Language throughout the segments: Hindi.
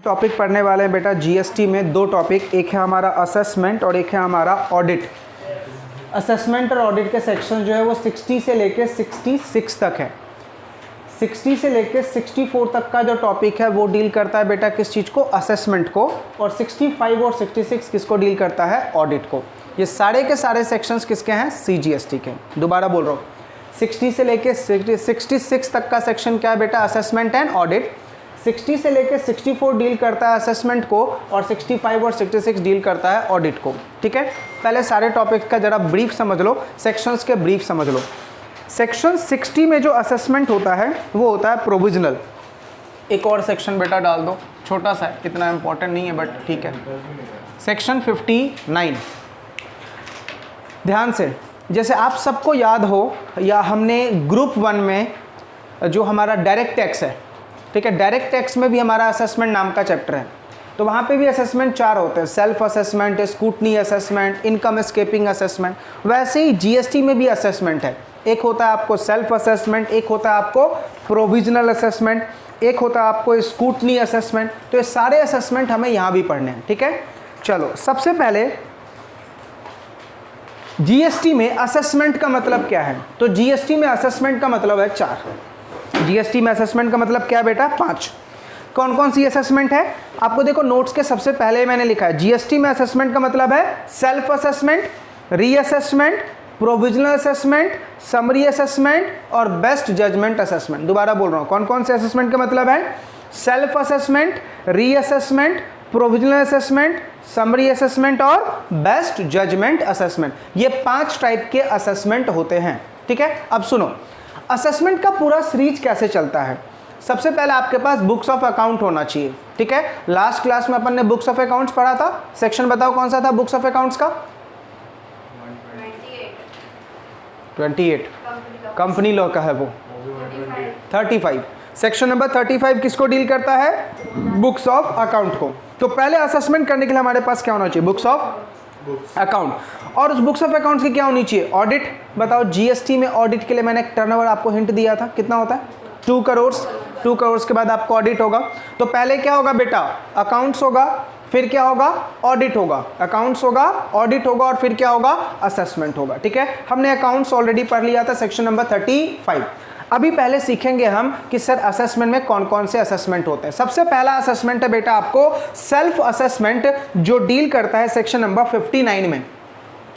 टॉपिक पढ़ने वाले हैं बेटा जीएसटी में। दो टॉपिक, एक है हमारा असेसमेंट और एक है हमारा ऑडिट। असेसमेंट और ऑडिट के सेक्शन जो है वो 60 से लेके 66 तक है। 60 से लेके 64 तक का जो टॉपिक है वो डील करता है बेटा किस चीज़ को, असेसमेंट को, और 65 और 66 किसको डील करता है, ऑडिट को। ये सारे के सारे सेक्शंस किसके हैं, सीजीएसटी के। दोबारा बोल रहा हूँ, 60 से लेके 66 तक का सेक्शन क्या है बेटा, असेसमेंट एंड ऑडिट। 60 से लेके 64 डील करता है असेसमेंट को और 65 और 66 डील करता है ऑडिट को। ठीक है, पहले सारे टॉपिक का जरा ब्रीफ समझ लो, सेक्शंस के ब्रीफ समझ लो। सेक्शन 60 में जो असेसमेंट होता है वो होता है प्रोविजनल। एक और सेक्शन बेटा डाल दो, छोटा सा है, इतना इंपॉर्टेंट नहीं है बट ठीक है। सेक्शन 59, ध्यान से, जैसे आप सबको याद हो या हमने ग्रुप 1 में जो हमारा डायरेक्ट टैक्स है, ठीक है, डायरेक्ट टैक्स में भी हमारा असेसमेंट नाम का चैप्टर है, तो वहाँ पे भी असेसमेंट 4 होते हैं, self assessment, scrutiny assessment, income escaping assessment. वैसे ही जीएसटी में भी असेसमेंट है, एक होता है आपको सेल्फ असेसमेंट, एक होता है आपको प्रोविजनल असेसमेंट, एक होता है आपको स्कूटनी असेसमेंट। तो ये सारे असेसमेंट हमें यहाँ भी पढ़ने हैं। ठीक है, चलो सबसे पहले जीएसटी में असेसमेंट का मतलब क्या है, तो जीएसटी में असेसमेंट का मतलब है 4। जीएसटी में असेसमेंट का मतलब क्या है बेटा, 5। कौन कौन सी असेसमेंट है, आपको देखो नोट्स के सबसे पहले मैंने लिखा है, जीएसटी में असेसमेंट का मतलब है self assessment, reassessment, provisional assessment, summary assessment और बेस्ट जजमेंट असेसमेंट। दोबारा बोल रहा हूँ, कौन कौन से असेसमेंट का मतलब है, self assessment, reassessment, provisional assessment, summary assessment और बेस्ट जजमेंट असेसमेंट। ये 5 टाइप के असेसमेंट होते हैं। ठीक है, अब सुनो असेसमेंट का पूरा सीरीज कैसे चलता है। सबसे पहले आपके पास बुक्स ऑफ अकाउंट होना चाहिए। ठीक है, लास्ट क्लास में अपन ने बुक्स ऑफ अकाउंट्स पढ़ा था, सेक्शन बताओ कौन सा था बुक्स ऑफ अकाउंट्स का, 28 कंपनी लॉ का है वो, 35 सेक्शन नंबर 35 किसको डील करता है, बुक्स ऑफ अकाउंट को। तो पहले असेसमेंट करने के लिए हमारे पास क्या होना चाहिए, बुक्स ऑफ अकाउंट, और उस बुक्स ऑफ अकाउंट्स की क्या होनी चाहिए, ऑडिट। बताओ जीएसटी में ऑडिट के लिए मैंने टर्नओवर आपको हिंट दिया था, कितना होता है, 2 करोड़। 2 करोड़ के बाद आपको ऑडिट होगा, तो पहले क्या होगा बेटा, अकाउंट्स होगा, फिर क्या होगा, ऑडिट होगा, अकाउंट्स होगा, ऑडिट होगा और फिर क्या होगा, असेसमेंट होगा। ठीक है, हमने अकाउंट्स ऑलरेडी पढ़ लिया था, सेक्शन नंबर 35। अभी पहले सीखेंगे हम कि सर असेसमेंट में कौन कौन से असेसमेंट होते हैं। सबसे पहला असेसमेंट है बेटा आपको सेल्फ असेसमेंट, जो डील करता है सेक्शन नंबर 59 में।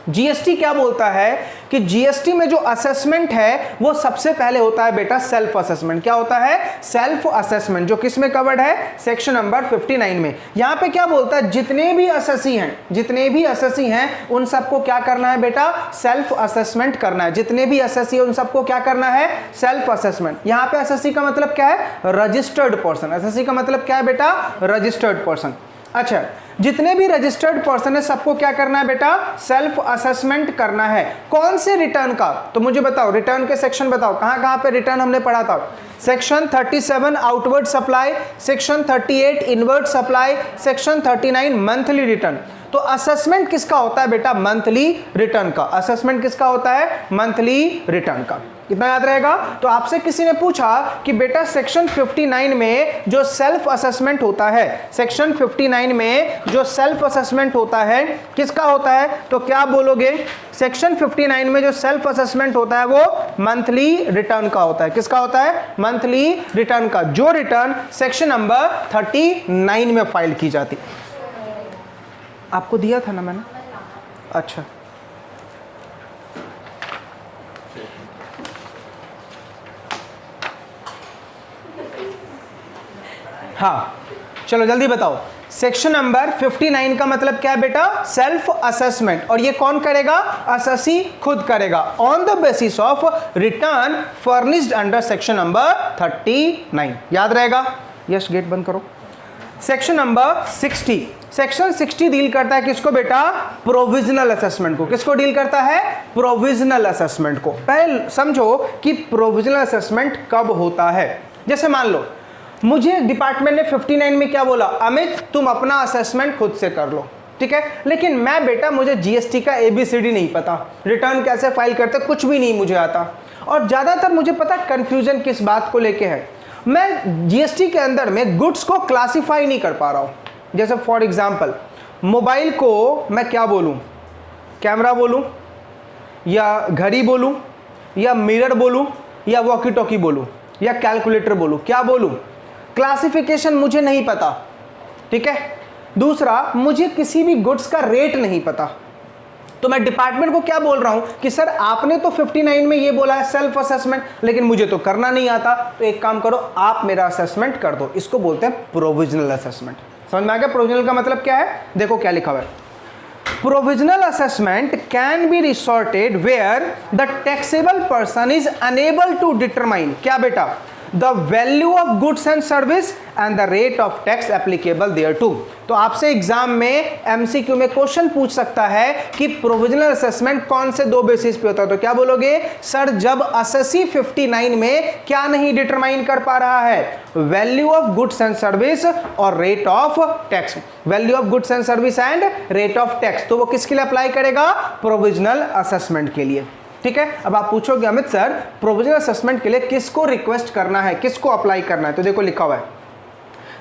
जीएसटी क्या बोलता है कि जीएसटी में जो असेसमेंट है वो सबसे पहले होता है बेटा सेल्फ असेसमेंट। क्या होता है, सेल्फ असेसमेंट, जो किस में कवर्ड है, सेक्शन नंबर 59 में। यहां पे क्या बोलता है, जितने भी असेसी हैं उन सबको क्या करना है बेटा, सेल्फ असेसमेंट करना है। जितने भी असेसी उन सबको क्या करना है, सेल्फ असेसमेंट। यहां पे असेसी का मतलब क्या है, रजिस्टर्ड पर्सन। असेसी का मतलब क्या है बेटा, रजिस्टर्ड पर्सन। अच्छा, जितने भी रजिस्टर्ड पर्सन है सबको क्या करना है बेटा, सेल्फ असेसमेंट करना है। कौन से रिटर्न का, तो मुझे बताओ रिटर्न के सेक्शन बताओ, कहां कहां पे रिटर्न हमने पढ़ा था। Section 37 outward supply, section 38 inward supply, section 39 monthly return. तो असेसमेंट किसका होता है बेटा, मंथली रिटर्न का। असेसमेंट किसका होता है, मंथली रिटर्न का। कितना याद रहेगा। तो आपसे किसी ने पूछा कि बेटा सेक्शन 59 में जो सेल्फ असेसमेंट होता है, सेक्शन 59 में जो सेल्फ असेसमेंट होता है किसका होता है, तो क्या बोलोगे, सेक्शन 59 में जो सेल्फ असेसमेंट होता है वो मंथली रिटर्न का होता है। किसका होता है, मंथली रिटर्न का, जो रिटर्न सेक्शन नंबर 39 में फाइल की जाती। आपको दिया था ना मैंने, अच्छा हाँ, चलो जल्दी बताओ। सेक्शन नंबर 59 का मतलब क्या है बेटा, सेल्फ असेसमेंट। और ये कौन करेगा, असेसी खुद करेगा, on the basis of return furnished under section number 39। याद रहेगा, यस गेट बंद करो। सेक्शन नंबर 60, सेक्शन 60 डील करता है किसको बेटा, प्रोविजनल असेसमेंट को। किसको डील करता है, प्रोविजनल असेसमेंट को। पहले समझो कि प्रोविजनल असेसमेंट कब होता है। जैसे मान लो मुझे डिपार्टमेंट ने 59 में क्या बोला, अमित तुम अपना असेसमेंट खुद से कर लो, ठीक है, लेकिन मैं बेटा मुझे जीएसटी का ABCD नहीं पता, रिटर्न कैसे फाइल करते कुछ भी नहीं मुझे आता, और ज़्यादातर मुझे पता कंफ्यूजन किस बात को लेके है, मैं जीएसटी के अंदर में गुड्स को क्लासिफाई नहीं कर पा रहा हूं। जैसे फॉर एग्जांपल मोबाइल को मैं क्या बोलूं, कैमरा बोलूं या घड़ी बोलूं या मिरर बोलूं या वॉकी टॉकी बोलूं या कैलकुलेटर बोलूं, क्या बोलूं? क्लासिफिकेशन मुझे नहीं पता, ठीक है। दूसरा, मुझे किसी भी गुड्स का रेट नहीं पता, तो मैं डिपार्टमेंट को क्या बोल रहा हूं कि सर आपने तो 59 में ये बोला है सेल्फ असेसमेंट, लेकिन मुझे तो करना नहीं आता, तो एक काम करो आप मेरा असेसमेंट कर दो। इसको बोलते हैं प्रोविजनल असेसमेंट। समझ में आ गया प्रोविजनल का मतलब क्या है? देखो क्या लिखा हुआ है, provisional assessment can be resorted where the taxable person is unable to determine, क्या बेटा, the value of goods and service and the rate of tax applicable thereto. तो आपसे एग्जाम में एमसीक्यू में क्वेश्चन पूछ सकता है कि प्रोविजनल असेसमेंट कौन से दो बेसिस पे होता है, तो क्या बोलोगे? सर जब असेसी 59 में क्या नहीं डिटरमाइन कर पा रहा है, value of goods and service और rate of tax, value of goods and service and rate of tax, तो वो किसके लिए अप्लाई करेगा? प्रोविजनल असेसमेंट के लिए, ठीक है। अब आप पूछोगे अमित सर प्रोविजनल असेसमेंट के लिए किसको रिक्वेस्ट करना है, किसको अप्लाई करना है, तो देखो लिखा हुआ है,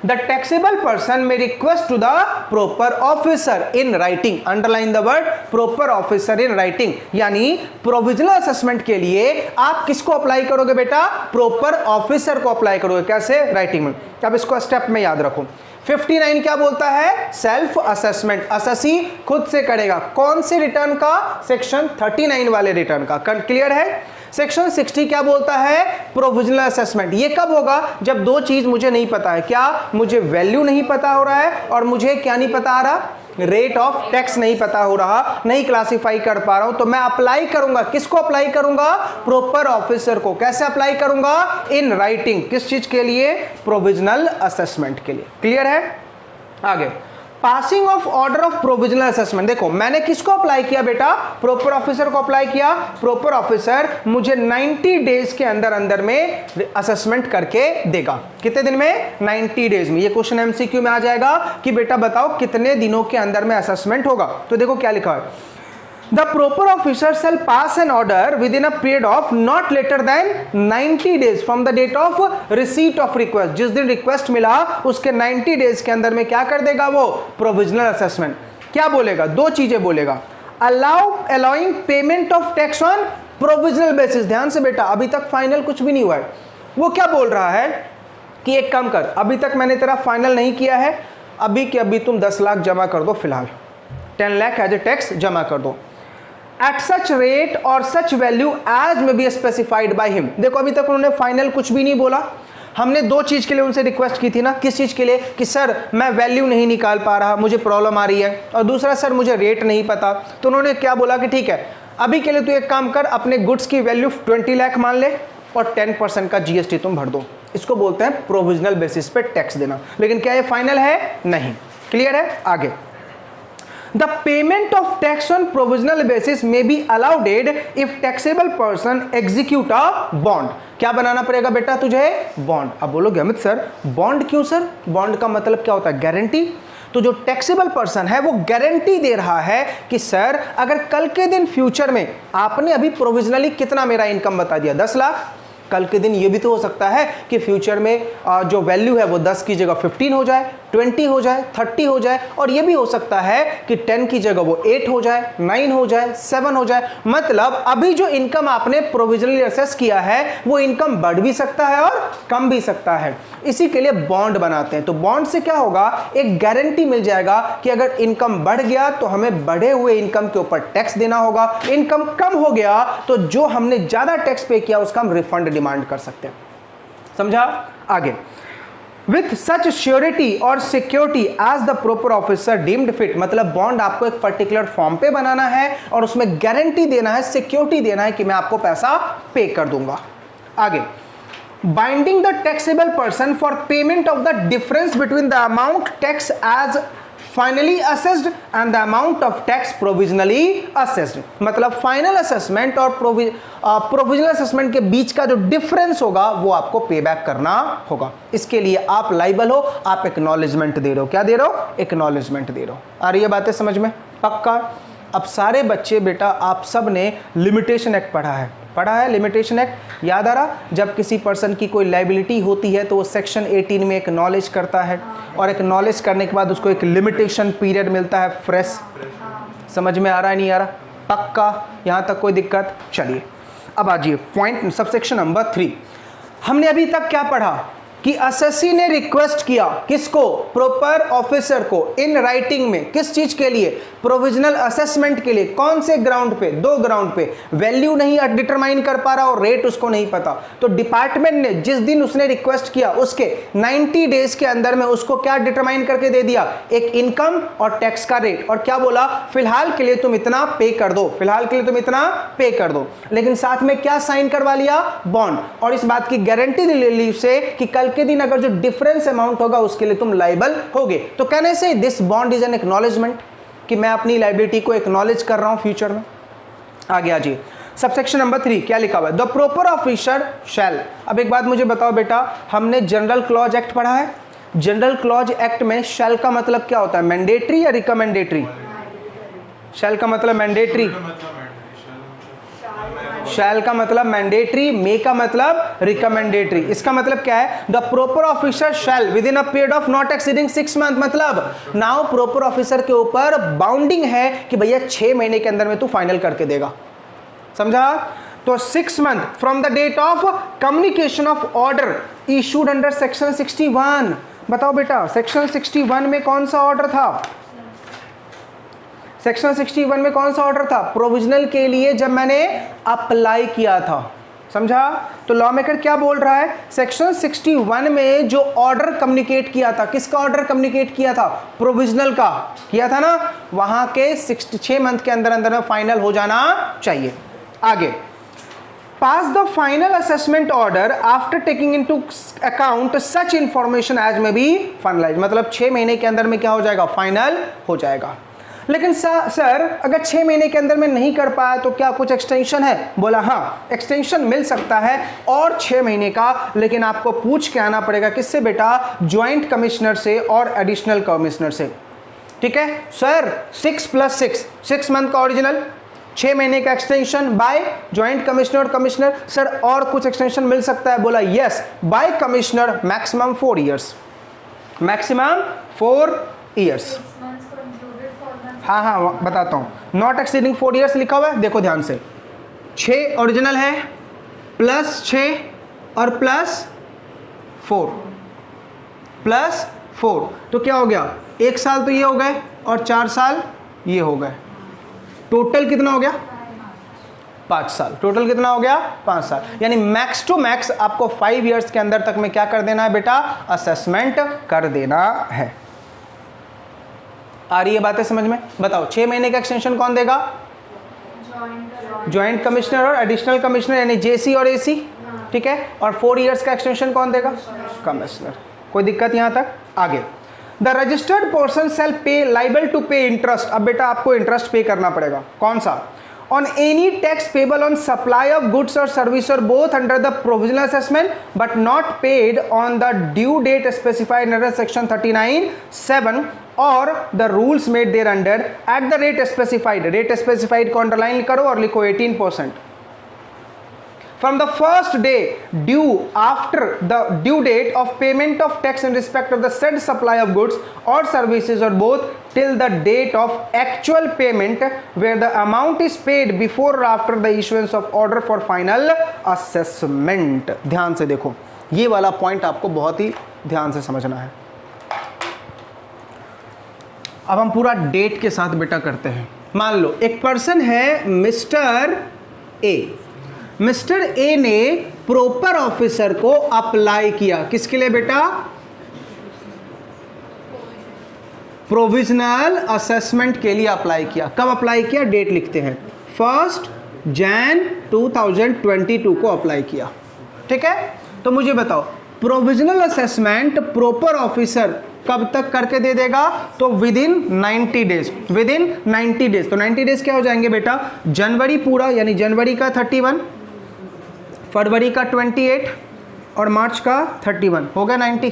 the taxable person may request to the proper officer in writing, underline the word proper officer in writing, यानी प्रोविजनल असेसमेंट के लिए आप किसको अप्लाई करोगे बेटा? प्रॉपर ऑफिसर को अप्लाई करोगे, कैसे? राइटिंग में। अब इसको स्टेप में याद रखो। 59 क्या बोलता है? सेल्फ असेसमेंट, असेसी खुद से करेगा, कौन से रिटर्न का? सेक्शन 39 वाले रिटर्न का, क्लियर है। सेक्शन 60 क्या बोलता है? Provisional assessment. ये कब होगा? जब दो चीज मुझे नहीं पता है, क्या? मुझे वैल्यू नहीं पता हो रहा है और मुझे क्या नहीं पता आ रहा? रेट ऑफ टैक्स नहीं पता हो रहा, नहीं क्लासिफाई कर पा रहा हूं, तो मैं अप्लाई करूंगा, किसको अप्लाई करूंगा? प्रॉपर ऑफिसर को। कैसे अप्लाई करूंगा? इन राइटिंग, किस चीज के लिए? प्रोविजनल असेसमेंट के लिए, क्लियर है। आगे, passing of order of provisional assessment. देखो मैंने किसको अप्लाई किया बेटा? प्रॉपर ऑफिसर को अप्लाई किया। प्रॉपर ऑफिसर मुझे 90 डेज के अंदर अंदर में असेसमेंट करके देगा। कितने दिन में? 90 डेज में। ये क्वेश्चन एमसीक्यू में आ जाएगा कि बेटा बताओ कितने दिनों के अंदर में असेसमेंट होगा। तो देखो क्या लिखा है, The proper officer shall pass an order within a period of not later than 90 days from the date of receipt of request। जिस दिन रिक्वेस्ट मिला उसके 90 डेज के अंदर में क्या कर देगा वो? Provisional assessment. क्या बोलेगा? दो चीजें बोलेगा, allowing payment of tax on provisional basis. ध्यान से बेटा, अभी तक फाइनल कुछ भी नहीं हुआ है। वो क्या बोल रहा है कि एक काम कर, अभी तक मैंने तेरा फाइनल नहीं किया है, अभी के अभी तुम 10 लाख जमा कर दो, फिलहाल 10 लाख एज ए टैक्स जमा कर दो, एट सच रेट और सच वैल्यू एज में बी स्पेसिफाइड बाय हिम। देखो अभी तक उन्होंने फाइनल कुछ भी नहीं बोला। हमने दो चीज के लिए उनसे रिक्वेस्ट की थी ना, किस चीज के लिए? कि सर मैं वैल्यू नहीं निकाल पा रहा, मुझे प्रॉब्लम आ रही है, और दूसरा सर मुझे रेट नहीं पता। तो उन्होंने क्या बोला कि ठीक है अभी के लिए तू एक काम कर, अपने गुड्स की वैल्यू 20 लाख मान ले और 10% का जीएसटी तुम भर दो। इसको बोलते हैं प्रोविजनल बेसिस पे टैक्स देना। लेकिन क्या ये फाइनल है? नहीं। क्लियर है। आगे, The payment of tax on provisional basis may be allowed if taxable person execute a bond। क्या बनाना पड़ेगा बेटा तुझे? बॉन्ड। अब बोलोगे अमित सर बॉन्ड क्यों सर? बॉन्ड का मतलब क्या होता है? गारंटी। तो जो टैक्सेबल पर्सन है वो गारंटी दे रहा है कि सर अगर कल के दिन फ्यूचर में आपने अभी प्रोविजनली कितना मेरा इनकम बता दिया, 10 लाख, कल के दिन ये भी तो हो सकता है कि फ्यूचर में जो वैल्यू है वो 10 की जगह 15 हो जाए, 20 हो जाए, 30 हो जाए, और ये भी हो सकता है कि 10 की जगह वो 8 हो जाए, 9 हो जाए, 7 हो जाए। मतलब अभी जो इनकम आपने प्रोविजनली असेस किया है वो इनकम बढ़ भी सकता है और कम भी सकता है। इसी के लिए बॉन्ड बनाते हैं। तो बॉन्ड से क्या होगा? एक गारंटी मिल जाएगा कि अगर इनकम बढ़ गया तो हमें बढ़े हुए इनकम के ऊपर टैक्स देना होगा, इनकम कम हो गया तो जो हमने ज्यादा टैक्स पे किया उसका हम रिफंड डिमांड कर सकते हैं। समझा? आगे, विथ सच श्योरिटी और security as the proper officer deemed fit. मतलब बॉन्ड आपको एक पर्टिकुलर फॉर्म पे बनाना है और उसमें गारंटी देना है, सिक्योरिटी देना है कि मैं आपको पैसा पे कर दूंगा। आगे, binding the taxable person for payment of the difference between the amount tax as finally assessed and the amount of tax provisionally assessed. मतलब फाइनल असेसमेंट और प्रोविजनल असेसमेंट के बीच का जो डिफरेंस होगा वो आपको पे बैक करना होगा। इसके लिए आप लाइबल हो, आप एक्नॉलेजमेंट दे रहे हो। क्या दे रहे हो? एक्नॉलेजमेंट दे रहे हो। आ रही है बातें समझ में? पक्का? अब सारे बच्चे बेटा आप सब ने लिमिटेशन एक्ट पढ़ा है, पढ़ा है लिमिटेशन एक्ट, याद आ रहा? जब किसी पर्सन की कोई लाइबिलिटी होती है तो वो सेक्शन 18 में एक्नॉलेज करता है, और एक्नॉलेज करने के बाद उसको एक लिमिटेशन पीरियड मिलता है फ्रेश। समझ में आ रहा है नहीं आ रहा? पक्का? यहाँ तक कोई दिक्कत? चलिए अब आ जाइए पॉइंट सबसेक्शन नंबर 3। हमने अभी तक क्या पढ़ा कि एसएससी ने रिक्वेस्ट किया किसको? प्रॉपर ऑफिसर को इन राइटिंग में, किस चीज के लिए? प्रोविजनल असेसमेंट के लिए। कौन से ग्राउंड पे? 2 ग्राउंड पे, वैल्यू नहीं डिटरमाइन कर पा रहा और रेट उसको नहीं पता। तो डिपार्टमेंट ने जिस दिन उसने रिक्वेस्ट किया उसके 90 डेज के अंदर में उसको क्या डिटरमाइन करके दे दिया? एक इनकम और टैक्स का रेट, और क्या बोला? फिलहाल के लिए तुम इतना पे कर दो, फिलहाल के लिए तुम इतना पे कर दो। लेकिन साथ में क्या साइन करवा लिया? बॉन्ड, और इस बात की गारंटी ले ली से कि कल के दिन अगर जो डिफरेंस अमाउंट होगा उसके लिए तुम लायबल होगे। तो कहने से this bond is an acknowledgement कि मैं अपनी लायबिलिटी को एक्नॉलेज कर रहा हूं फ्यूचर में। आगे आ जाइए सबसेक्शन नंबर 3 क्या लिखा हुआ है? The proper officer shall. अब एक बात मुझे बताओ बेटा, हमने जनरल क्लॉज एक्ट पढ़ा है। जनरल क्लॉज एक्ट में शैल का मतलब क्या होता है? मैंडेटरी या रिकमेंडेटरी? शैल का मतलब मैंडेटरी, शैल का मतलब मैंडेटरी, मे का मतलब रिकमेंडेटरी। इसका मतलब क्या है? The proper officer shall with in a period of not exceeding 6 month. मतलब नाउ प्रॉपर ऑफिसर के ऊपर बाउंडिंग है कि भैया 6 महीने के अंदर में तू फाइनल करके देगा। समझा? तो 6 month from the date of communication of order issued under section 61। बताओ बेटा सेक्शन 61 में कौन सा ऑर्डर था? सेक्शन 61 में कौन सा ऑर्डर था? प्रोविजनल के लिए जब मैंने अप्लाई किया था। समझा? तो लॉ मेकर क्या बोल रहा है? सेक्शन 61 में जो ऑर्डर कम्युनिकेट किया था, किसका ऑर्डर कम्युनिकेट किया था? प्रोविजनल का किया था ना, वहां के 6 मंथ के अंदर अंदर में फाइनल हो जाना चाहिए। आगे, pass the final assessment order after taking into account such information as may be finalized। मतलब 6 महीने के अंदर में क्या हो जाएगा? फाइनल हो जाएगा। लेकिन सर अगर 6 महीने के अंदर में नहीं कर पाया तो क्या कुछ एक्सटेंशन है? बोला हाँ, एक्सटेंशन मिल सकता है और 6 महीने का, लेकिन आपको पूछ के आना पड़ेगा। किससे बेटा? ज्वाइंट कमिश्नर से और एडिशनल कमिश्नर से। ठीक है सर, 6 + 6 मंथ का ओरिजिनल, 6 महीने का एक्सटेंशन बाय ज्वाइंट कमिश्नर और कमिश्नर। सर और कुछ एक्सटेंशन मिल सकता है? बोला yes, by commissioner maximum 4 years, maximum 4 years. हाँ हाँ बताता हूँ, नॉट एक्सीडिंग 4 ईयर्स लिखा हुआ है, देखो ध्यान से। 6 ओरिजिनल है प्लस 6 और प्लस 4 तो क्या हो गया? 1 साल तो ये हो गए और 4 साल ये हो गए। टोटल कितना हो गया? 5 साल। टोटल कितना हो गया? 5 साल। यानी मैक्स टू मैक्स आपको 5 ईयर्स के अंदर तक में क्या कर देना है बेटा? असेसमेंट कर देना है। आ रही है बातें समझ में? बताओ 6 महीने का एक्सटेंशन कौन देगा? ज्वाइंट कमिश्नर और एडिशनल कमिश्नर, यानी जेसी और एसी। ठीक है, और 4 ईयर्स का एक्सटेंशन कौन देगा? कमिश्नर। कोई दिक्कत यहां तक? आगे, द रजिस्टर्ड पर्सन शैल पे लाइबल टू पे इंटरेस्ट। अब बेटा आपको इंटरेस्ट पे करना पड़ेगा। कौन सा? On any tax payable on supply of goods और सर्विस और both under the provisional assessment but not paid on the due date specified under section 39(7) और the rules made thereunder at the rate specified. Rate specified को अंडरलाइन करो और लिखो 18%। From the first day due after the due date of payment of tax in respect of the said supply of goods or services or both till the date of actual payment where the amount is paid before or after the issuance of order for final assessment। ध्यान से देखो, ये वाला पॉइंट आपको बहुत ही ध्यान से समझना है। अब हम पूरा डेट के साथ बेटा करते हैं। मान लो एक पर्सन है मिस्टर ए। मिस्टर ए ने प्रॉपर ऑफिसर को अप्लाई किया। किसके लिए बेटा? प्रोविजनल असेसमेंट के लिए अप्लाई किया। कब अप्लाई किया? डेट लिखते हैं, 1 जनवरी 2022 को अप्लाई किया। ठीक है, तो मुझे बताओ प्रोविजनल असेसमेंट प्रॉपर ऑफिसर कब तक करके दे देगा? तो with in 90 days. With in 90 days. तो 90 डेज क्या हो जाएंगे बेटा? जनवरी पूरा, यानी जनवरी का 31, फरवरी का 28 और मार्च का 31, हो गया 90,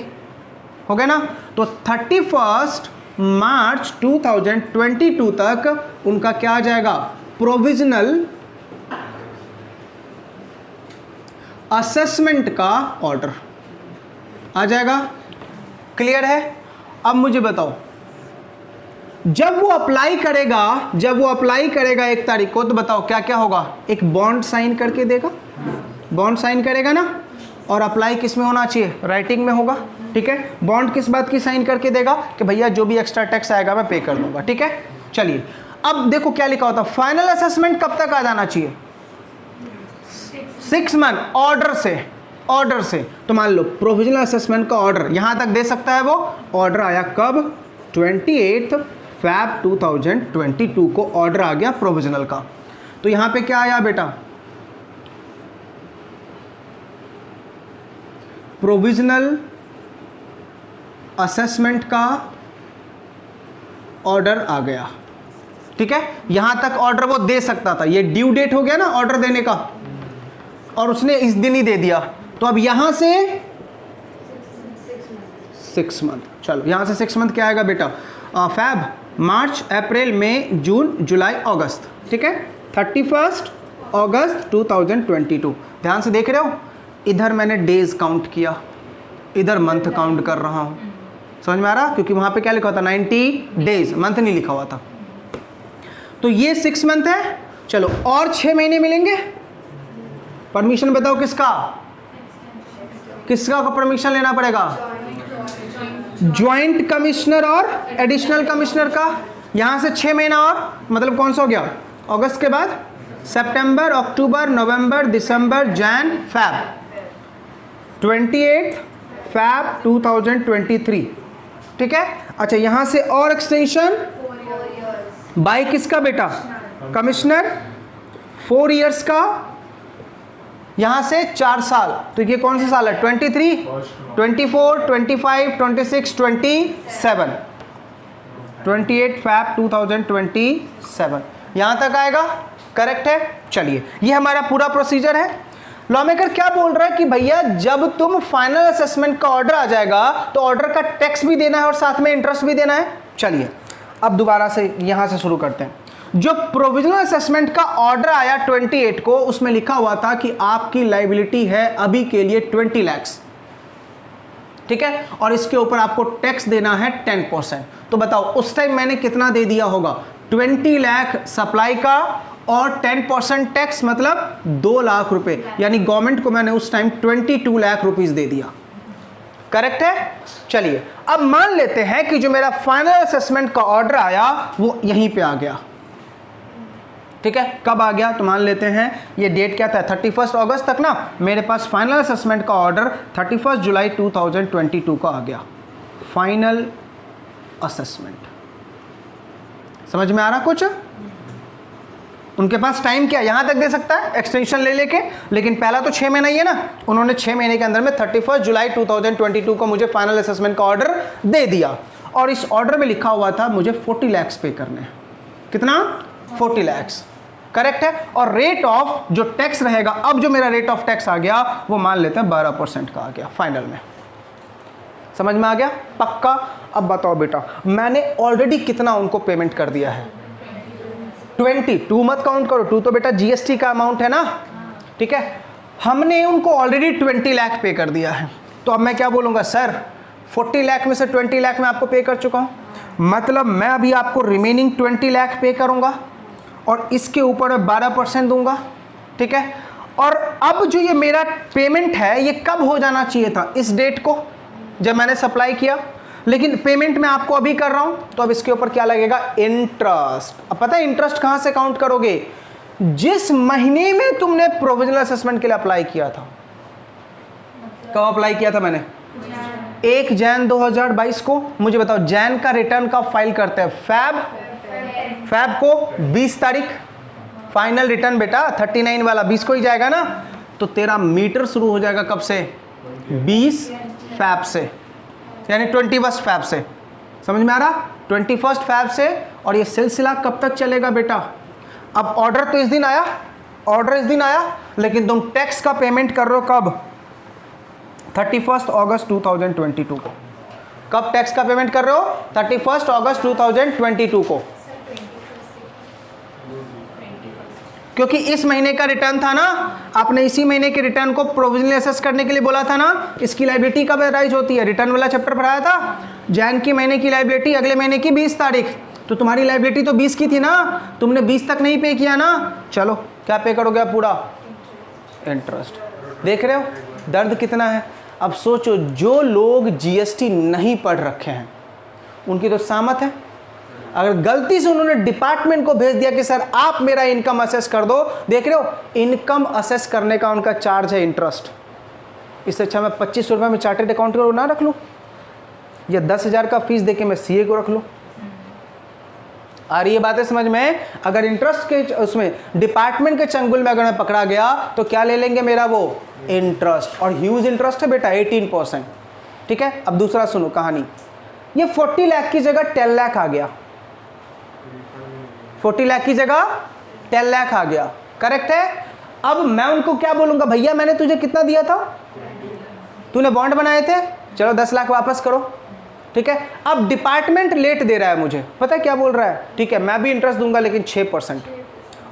हो गया ना? तो 31 मार्च 2022 तक उनका क्या आ जाएगा? प्रोविजनल असेसमेंट का ऑर्डर आ जाएगा। क्लियर है? अब मुझे बताओ, जब वो अप्लाई करेगा 1 तारीख को, तो बताओ क्या क्या होगा? एक बॉन्ड साइन करके देगा, बॉन्ड साइन करेगा ना, और अप्लाई किस में होना चाहिए? राइटिंग में होगा। ठीक है, बॉन्ड किस बात की साइन करके देगा? कि भैया जो भी एक्स्ट्रा टैक्स आएगा मैं पे कर दूंगा। ठीक है, चलिए अब देखो क्या लिखा होता है, फाइनल असेसमेंट कब तक आ जाना चाहिए? 6 मंथ ऑर्डर से। तो मान लो प्रोविजनल असेसमेंट का ऑर्डर यहां तक दे सकता है। वो ऑर्डर आया कब? 28 फैब 2022 को ऑर्डर आ गया प्रोविजनल का। तो यहां पे क्या आया बेटा? प्रोविजनल असेसमेंट का ऑर्डर आ गया। ठीक है, यहां तक ऑर्डर वो दे सकता था। ये ड्यू डेट हो गया ना ऑर्डर देने का, और उसने इस दिन ही दे दिया। तो अब यहां से 6 मंथ, चलो यहां से 6 मंथ क्या आएगा बेटा? फैब, मार्च, अप्रैल, मई, जून, जुलाई, अगस्त। ठीक है, 31 अगस्त 2022। ध्यान से देख रहे हो, इधर मैंने डेज काउंट किया, इधर मंथ काउंट कर रहा हूं। समझ में आ रहा? क्योंकि वहां पे क्या लिखा हुआ था? 90 डेज, मंथ नहीं लिखा हुआ था। तो ये 6 मंथ है। चलो और 6 महीने मिलेंगे। परमिशन बताओ किसका परमिशन लेना पड़ेगा? ज्वाइंट कमिश्नर और एडिशनल कमिश्नर का। यहां से 6 महीना और, मतलब कौन सा हो गया? अगस्त के बाद सितंबर, अक्टूबर, नवंबर, दिसंबर, जैन, फैब। 28 फैब 2023। ठीक है, अच्छा यहां से और एक्सटेंशन बाय किसका बेटा? कमिश्नर, 4 इयर्स का, यहां से 4 साल। तो ये कौन सा साल है? 23, 24, 25, 26, 27। 28 फैब 2027 यहां तक आएगा। करेक्ट है? चलिए ये हमारा पूरा प्रोसीजर है। लॉ मेकर क्या बोल रहा है कि भैया जब तुम फाइनल असेसमेंट का ऑर्डर आ जाएगा तो ऑर्डर का टैक्स भी देना है और साथ में इंटरेस्ट भी देना है। चलिए अब दोबारा से यहां से शुरू करते हैं। जो प्रोविजनल असेसमेंट का ऑर्डर आया 28 को, उसमें लिखा हुआ था कि आपकी लायबिलिटी है अभी के लिए 20 लाख। ठीक है, और इसके ऊपर आपको टैक्स देना है 10%। तो बताओ उस टाइम मैंने कितना दे दिया होगा? 20 लाख सप्लाई का और 10% टैक्स, मतलब 2 लाख रुपए। यानी गवर्नमेंट को मैंने उस टाइम 22 लाख रुपीस दे दिया। करेक्ट है? चलिए अब मान लेते हैं कि जो मेरा फाइनल असेसमेंट का ऑर्डर आया वो यहीं पे आ गया। ठीक है, कब आ गया? तो मान लेते हैं ये डेट क्या था? 31 अगस्त तक ना मेरे पास फाइनल असेसमेंट का ऑर्डर 31 जुलाई 2022 को आ गया। फाइनल असेसमेंट समझ में आ रहा कुछ? उनके पास टाइम क्या यहां तक दे सकता है एक्सटेंशन ले लेके, लेकिन पहला तो 6 महीना ही है ना। उन्होंने 6 महीने के अंदर में 31 जुलाई 2022 को मुझे फाइनल असेसमेंट का ऑर्डर दे दिया, और इस ऑर्डर में लिखा हुआ था मुझे 40 लाख पे करने हैं। कितना? 40 लाख। करेक्ट है, और रेट ऑफ जो टैक्स रहेगा, अब जो मेरा रेट ऑफ टैक्स आ गया वो मान लेते हैं 12% का आ गया फाइनल में। समझ में आ गया? पक्का? अब बताओ बेटा मैंने ऑलरेडी कितना उनको पेमेंट कर दिया है? 22 मत काउंट करो, 2 तो बेटा जीएसटी का अमाउंट है ना। ठीक है, हमने उनको ऑलरेडी 20 लाख पे कर दिया है। तो अब मैं क्या बोलूँगा? सर 40 लाख में से 20 लाख मैं आपको पे कर चुका हूँ, मतलब मैं अभी आपको रिमेनिंग 20 लाख पे करूँगा और इसके ऊपर मैं 12% दूंगा। ठीक है, और अब जो ये मेरा पेमेंट है ये कब हो जाना चाहिए था? इस डेट को जब मैंने सप्लाई किया, लेकिन पेमेंट मैं आपको अभी कर रहा हूं, तो अब इसके ऊपर क्या लगेगा? इंटरेस्ट। अब पता है इंटरेस्ट कहां से काउंट करोगे? जिस महीने में तुमने प्रोविजनल असेसमेंट के लिए अप्लाई किया था। कब अप्लाई किया था मैंने? 1 जनवरी 2022 को। मुझे बताओ जैन का रिटर्न कब फाइल करते हैं? फैब को 20 तारीख। फाइनल रिटर्न बेटा 39 वाला 20 को ही जाएगा ना। तो तेरा मीटर शुरू हो जाएगा कब से? 20 फैब से, यानी 21 फैब से। समझ में आ रहा? 21 फैब से। और ये सिलसिला कब तक चलेगा बेटा? अब ऑर्डर तो इस दिन आया, लेकिन तुम टैक्स का पेमेंट कर रहे हो कब? 31 अगस्त 2022 को। कब टैक्स का पेमेंट कर रहे हो? 31 अगस्त 2022 को। क्योंकि इस महीने का रिटर्न था ना, आपने इसी महीने के रिटर्न को प्रोविजनली असेस करने के लिए बोला था ना। इसकी लायबिलिटी कब राइज होती है? रिटर्न वाला चैप्टर पढ़ाया था, जैन की महीने की लायबिलिटी अगले महीने की 20 तारीख। तो तुम्हारी लायबिलिटी तो 20 की थी ना, तुमने 20 तक नहीं पे किया ना। चलो क्या पे करोगे आप? पूरा इंटरेस्ट। देख रहे हो दर्द कितना है? अब सोचो, जो लोग जीएसटी नहीं पढ़ रखे हैं उनकी तो सामत है। अगर गलती से उन्होंने डिपार्टमेंट को भेज दिया कि सर आप मेरा इनकम असेस कर दो, देख रहे हो इनकम असेस करने का उनका चार्ज है इंटरेस्ट। इससे अच्छा मैं 25 रुपये में चार्टेड अकाउंट को ना रख लूँ, या 10,000 का फीस देके मैं सीए को रख लूँ। आ रही है बातें समझ में? अगर इंटरेस्ट के उसमें डिपार्टमेंट के चंगुल में अगर मैं पकड़ा गया तो क्या ले लेंगे मेरा वो इंटरेस्ट, और ह्यूज इंटरेस्ट है बेटा 18%। ठीक है, अब दूसरा सुनो कहानी। ये 40 लाख की जगह 10 लाख आ गया, 40 लाख की जगह 10 लाख आ गया, करेक्ट है। अब मैं उनको क्या बोलूंगा? भैया मैंने तुझे कितना दिया था? तूने बॉन्ड बनाए थे, चलो 10 लाख वापस करो। ठीक है, अब डिपार्टमेंट लेट दे रहा है मुझे, पता है क्या बोल रहा है? ठीक है मैं भी इंटरेस्ट दूंगा लेकिन 6%।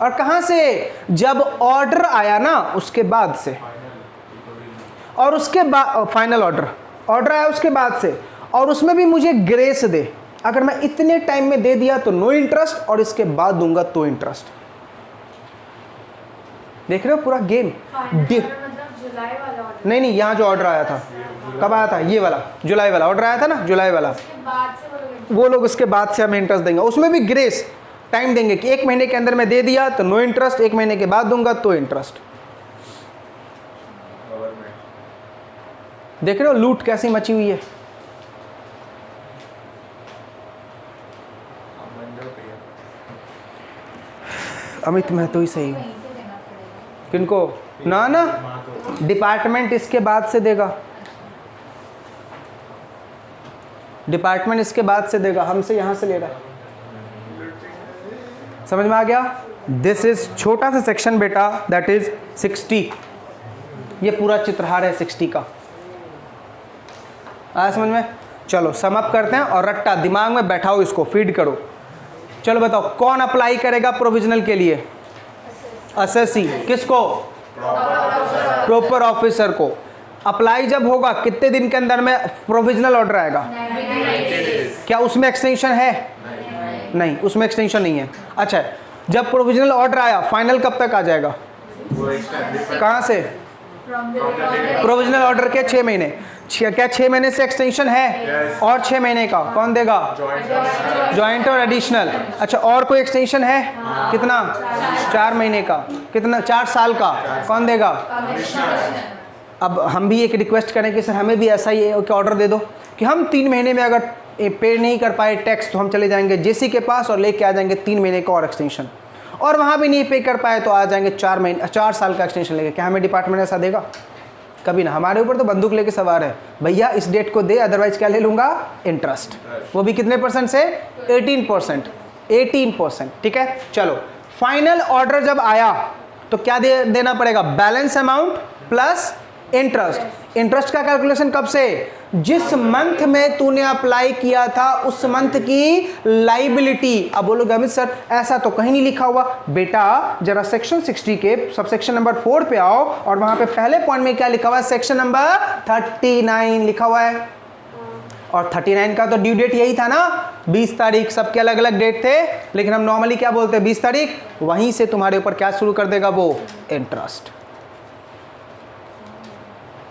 और कहां से? जब ऑर्डर आया ना उसके बाद से, और उसके बाद फाइनल ऑर्डर आया उसके बाद से, और उसमें भी मुझे ग्रेस दे। अगर मैं इतने टाइम में दे दिया तो नो इंटरेस्ट, और इसके बाद दूंगा तो इंटरेस्ट। देख रहे हो पूरा गेम? नहीं, यहाँ जो ऑर्डर आया था, कब आया था? ये वाला जुलाई वाला ऑर्डर आया था ना, जुलाई वाला। वो लोग उसके बाद से हमें इंटरेस्ट देंगे, उसमें भी ग्रेस टाइम देंगे कि 1 महीने के अंदर में दे दिया तो नो इंटरेस्ट, 1 महीने के बाद दूंगा तो इंटरेस्ट। देख रहे हो लूट कैसी मची हुई है? अमित मैं तो ही सही हूँ। किनको? ना डिपार्टमेंट इसके बाद से देगा, डिपार्टमेंट इसके बाद से देगा, हमसे यहां से ले रहा है। समझ में आ गया? दिस इज छोटा सा सेक्शन बेटा, दैट इज 60। ये पूरा चित्रहार है 60 का। आया समझ में? चलो सम अप करते हैं, और रट्टा दिमाग में बैठाओ, इसको फीड करो। चलो बताओ कौन अप्लाई करेगा प्रोविजनल के लिए? असेसी। किसको? प्रॉपर ऑफिसर को। अप्लाई जब होगा कितने दिन के अंदर में प्रोविजनल ऑर्डर आएगा? क्या उसमें एक्सटेंशन है? नहीं, उसमें एक्सटेंशन नहीं है। अच्छा, जब प्रोविजनल ऑर्डर आया फाइनल कब तक आ जाएगा? कहां से? प्रोविजनल ऑर्डर के 6 महीने। क्या 6 महीने से एक्सटेंशन है? और 6 महीने का कौन देगा? ज्वाइंट और एडिशनल। अच्छा, और कोई एक्सटेंशन है? कितना? 4 महीने का। कितना? 4 साल का कौन देगा? अब हम भी एक रिक्वेस्ट करें कि सर हमें भी ऐसा ही ऑर्डर दे दो कि हम 3 महीने में अगर पे नहीं कर पाए टैक्स तो हम चले जाएंगे जेसी के पास और लेके आ जाएंगे 3 महीने का और एक्सटेंशन, और वहाँ भी नहीं पे कर पाए तो आ जाएंगे 4 साल का एक्सटेंशन लेके। क्या हमें डिपार्टमेंट ऐसा देगा? कभी ना। हमारे ऊपर तो बंदूक लेके सवार है, भैया इस डेट को दे, अदरवाइज क्या ले लूँगा? इंटरेस्ट। वो भी कितने % से? 18%। ठीक है, चलो फाइनल ऑर्डर जब आया तो क्या देना पड़ेगा? Balance amount plus interest. Interest का कैलकुलेशन कब से? जिस मंथ में तूने अप्लाई किया था उस मंथ की लाइबिलिटी। अब बोलोगे अमित सर ऐसा तो कहीं नहीं लिखा हुआ। बेटा जरा सेक्शन 60 के सबसेक्शन नंबर 4 पे आओ, और वहां पे पहले पॉइंट में क्या लिखा हुआ है? सेक्शन नंबर 39 लिखा हुआ है। और 39 का तो ड्यू डेट यही था ना, 20 तारीख। सबके अलग अलग डेट थे, लेकिन हम नॉर्मली क्या बोलते हैं? 20 तारीख। वहीं से तुम्हारे ऊपर क्या शुरू कर देगा? वो इंटरेस्ट।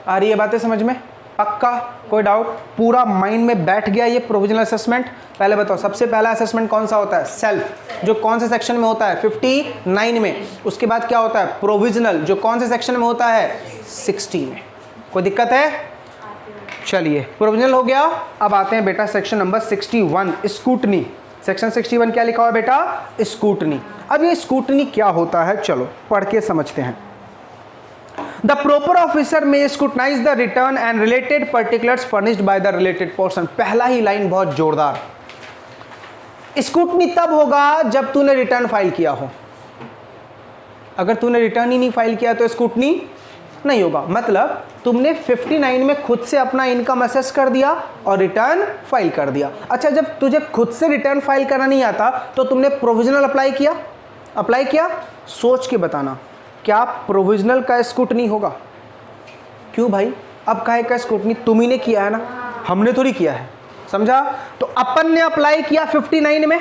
आ रही है बातें समझ में? पक्का? कोई डाउट? पूरा माइंड में बैठ गया ये प्रोविजनल असेसमेंट? पहले बताओ सबसे पहला असेसमेंट कौन सा होता है? सेल्फ, जो कौन से सेक्शन में होता है? 59 में। उसके बाद क्या होता है? प्रोविजनल, जो कौन से सेक्शन में होता है? 60 में। कोई दिक्कत है? चलिए प्रोविजनल हो गया। अब आते हैं बेटा सेक्शन नंबर 61, स्कूटनी। सेक्शन 61 क्या लिखा हुआ है बेटा? स्कूटनी। अब ये स्कूटनी क्या होता है चलो पढ़ के समझते हैं। The proper officer may scrutinize the return and related particulars furnished by the related person। पहला ही लाइन बहुत जोरदार। स्कूटनी तब होगा जब तूने रिटर्न फाइल किया हो। अगर तूने रिटर्न ही नहीं फाइल किया तो स्कूटनी नहीं होगा। मतलब तुमने 59 में खुद से अपना इनकम असेस कर दिया और रिटर्न फाइल कर दिया। अच्छा, जब तुझे खुद से रिटर्न फाइल करना नहीं आता तो तुमने प्रोविजनल अप्लाई किया, अप्लाई किया, सोच के बताना क्या प्रोविजनल का स्क्रूटनी होगा? क्यों भाई, अब काहे का स्क्रूटनी? तुम ही ने किया है ना, हमने थोड़ी किया है, समझा? तो अपन ने अप्लाई किया 59 में,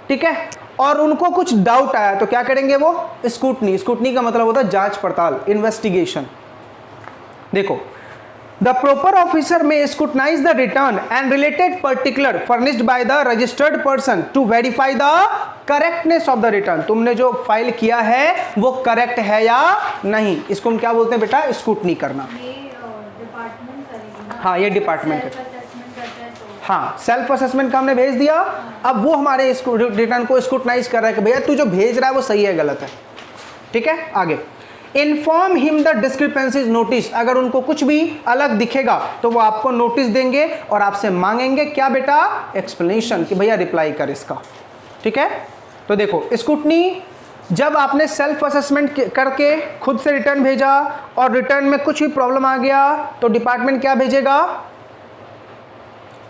ठीक है, और उनको कुछ डाउट आया तो क्या करेंगे वो? स्क्रूटनी। स्क्रूटनी का मतलब होता है जांच पड़ताल, इन्वेस्टिगेशन। देखो, the proper officer may scrutinize the return and related particular furnished by the registered person to verify the correctness of the return। तुमने जो फाइल किया है वो करेक्ट है या नहीं, इसको हम क्या बोलते हैं बेटा? स्क्रूटनी करना। ये डिपार्टमेंट करेगी ना? हाँ, ये डिपार्टमेंट है। सेल्फ असेसमेंट करता है तो हाँ, सेल्फ असेसमेंट का हमने भेज दिया, अब वो हमारे रिटर्न को स्क्रूटनाइज कर रहा है कि भैया तू जो भेज रहा है वो सही है गलत है, ठीक है। आगे, inform him the discrepancies notice. अगर उनको कुछ भी अलग दिखेगा तो वो आपको नोटिस देंगे और आपसे मांगेंगे क्या बेटा? एक्सप्लेनेशन, कि भैया रिप्लाई कर इसका, ठीक है। तो देखो, स्क्रूटनी जब आपने सेल्फ असेसमेंट करके खुद से रिटर्न भेजा और रिटर्न में कुछ भी प्रॉब्लम आ गया तो डिपार्टमेंट क्या भेजेगा?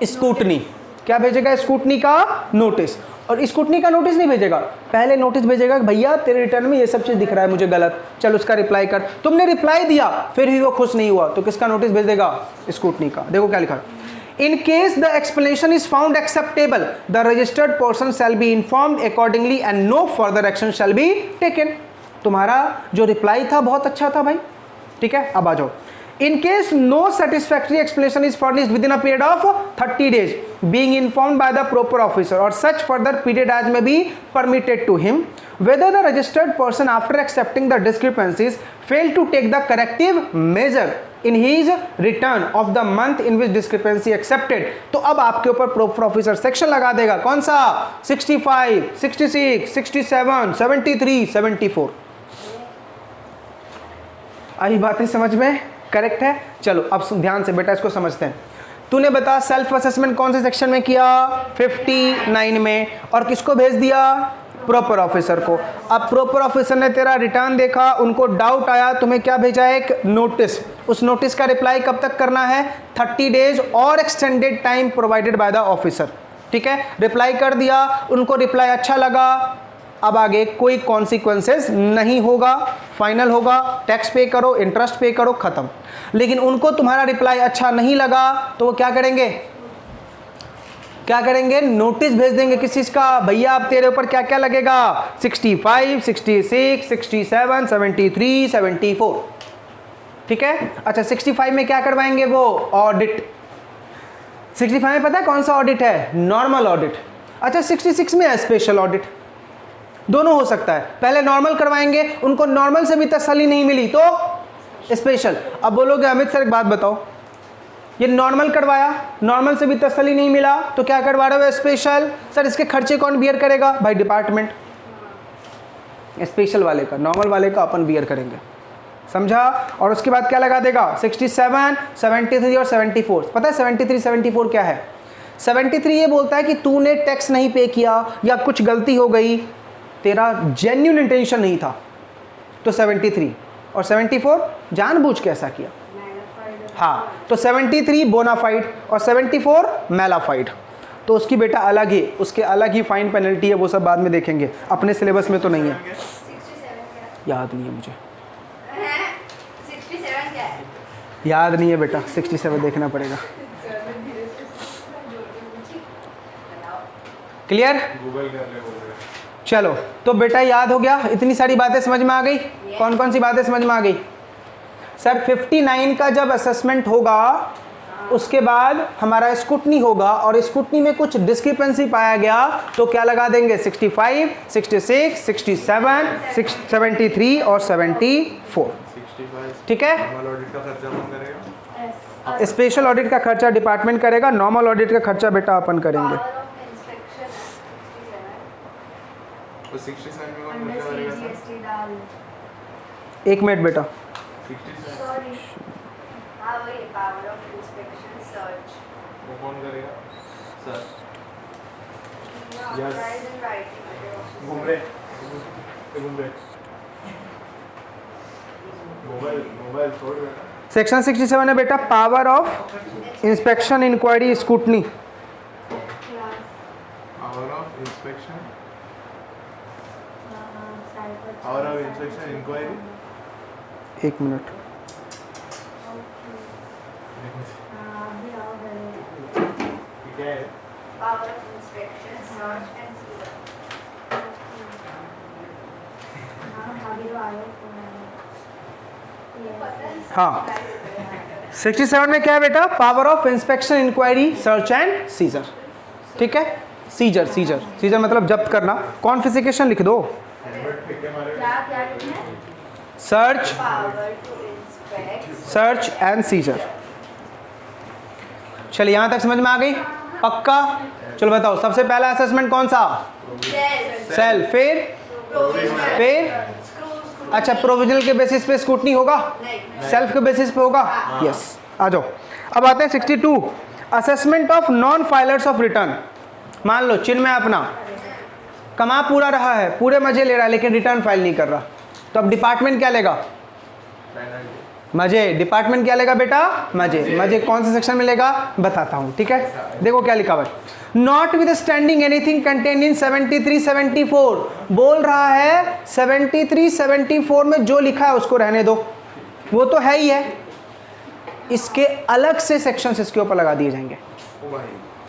स्क्रूटनी। क्या भेजेगा? स्क्रूटनी का नोटिस। और स्क्रूटनी का नोटिस नहीं भेजेगा, पहले नोटिस भेजेगा कि भैया तेरे रिटर्न में ये सब चीज़ दिख रहा है मुझे गलत, चल उसका रिप्लाई कर। तुमने रिप्लाई दिया फिर भी वो खुश नहीं हुआ तो किसका नोटिस भेज देगा? स्क्रूटनी का। देखो क्या लिखा है, in case the explanation is found acceptable the registered person shall be informed accordingly and no further action shall be taken. तुम्हारा जो रिप्लाई था बहुत अच्छा था भाई, ठीक है। अब आ जाओ, in case no satisfactory explanation is furnished within a period of 30 days being informed by the proper officer or such further period as may be permitted to him, whether the registered person after accepting the discrepancies fail to take the corrective measure in his return of the month in which discrepancy accepted, तो अब आपके ऊपर proper officer सेक्शन लगा देगा। कौन सा? 65, 66, 67, 73, 74। आई बातें समझ में? करेक्ट है। चलो अब ध्यान से बेटा इसको समझते हैं। तूने बता सेल्फ असेसमेंट कौन से सेक्शन में किया? 59 में। और किसको भेज दिया? प्रॉपर ऑफिसर को। अब प्रॉपर ऑफिसर ने तेरा रिटर्न देखा, उनको डाउट आया, तुम्हें क्या भेजा? एक नोटिस। उस नोटिस का रिप्लाई कब तक करना है? 30 डेज और extended time provided by the officer, ठीक है। रिप्लाई कर दिया, उनको रिप्लाई अच्छा लगा, अब आगे कोई कॉन्सिक्वेंसेस नहीं होगा, फाइनल होगा, टैक्स पे करो, इंटरेस्ट पे करो, खत्म। लेकिन उनको तुम्हारा रिप्लाई अच्छा नहीं लगा तो वो क्या करेंगे? क्या करेंगे? नोटिस भेज देंगे। किस चीज का? भैया अब तेरे ऊपर क्या क्या लगेगा? 65, 66, 67, 73, 74, ठीक है। अच्छा, 65 में क्या करवाएंगे वो? ऑडिट। 65 में पता है कौन सा ऑडिट है? Normal audit. अच्छा, 66 में है स्पेशल ऑडिट। दोनों हो सकता है, पहले नॉर्मल करवाएंगे, उनको नॉर्मल से भी तसल्ली नहीं मिली तो स्पेशल। अब बोलोगे अमित सर एक बात बताओ, ये नॉर्मल करवाया, नॉर्मल से भी तसल्ली नहीं मिला तो क्या करवा रहे हो? स्पेशल। सर इसके खर्चे कौन बियर करेगा? भाई डिपार्टमेंट। स्पेशल वाले का, नॉर्मल वाले का अपन बियर करेंगे, समझा। और उसके बाद क्या लगा देगा? 67, 73 और 74। पता है 73, 74 क्या है? 73 ये बोलता है कि तूने टैक्स नहीं पे किया या कुछ गलती हो गई, तेरा जेन्युइन इंटेंशन नहीं था, तो 73। और 74 जानबूझ के ऐसा किया। हाँ, तो 73 बोनाफाइड और 74 मैलाफाइड। तो उसकी बेटा अलग ही, उसके अलग ही फाइन पेनल्टी है, वो सब बाद में देखेंगे, अपने सिलेबस में तो नहीं है। याद नहीं है मुझे, 67 क्या है? याद नहीं है बेटा, 67 देखना पड़ेगा। क्लियर? चलो, तो बेटा याद हो गया, इतनी सारी बातें समझ में आ गई। कौन कौन सी बातें समझ में आ गई? सर 59 का जब असेसमेंट होगा उसके बाद हमारा स्क्रूटनी होगा और स्क्रूटनी में कुछ डिस्क्रिपेंसी पाया गया तो क्या लगा देंगे? 65, 66, 67, 73 और 74, ठीक है। स्पेशल ऑडिट का खर्चा डिपार्टमेंट करेगा, नॉर्मल ऑडिट का खर्चा बेटा अपन करेंगे। एक मिनट बेटा, सेक्शन 67 है बेटा, power of inspection, inquiry, scrutiny. Power of inspection Hour of inspection inquiry. एक मिनट, अभी आओ गए। क्या है? Power of inspection, search and seizure. हाँ अभी तो आए फोन हाँ 67 में क्या है बेटा? Power of inspection, inquiry, search and seizure. ठीक है, सीजर सीजर सीजर मतलब जब्त करना। कॉन्फिस्केशन लिख दो। क्या क्या लिखना है? Search, Power to inspect. Search and scissor. चलिए यहाँ तक समझ में आ गई? पक्का? चलो बताओ, सबसे पहला असेसमेंट कौन सा? Self. सेल, फिर Provisional. फिर Screw. अच्छा, प्रोविजनल के बेसिस पे स्क्रूटनी होगा, नहीं. सेल्फ के बेसिस पे होगा। यस, आ जाओ। अब आते हैं 62, assessment of non filers of return. मान लो चिन्मय अपना कमा पूरा रहा है, पूरे मजे ले रहा है, लेकिन रिटर्न फाइल नहीं कर रहा, तो अब डिपार्टमेंट क्या लेगा? मजे। डिपार्टमेंट क्या लेगा बेटा? मजे। मजे कौन से सेक्शन में लेगा बताता हूँ, ठीक है? देखो क्या लिखा हुआ है, notwithstanding anything contained in 73-74। बोल रहा है 73-74 में जो लिखा है उसको रहने दो, वो तो है ही है, इसके अलग से सेक्शंस इसके ऊपर लगा दिए जाएंगे।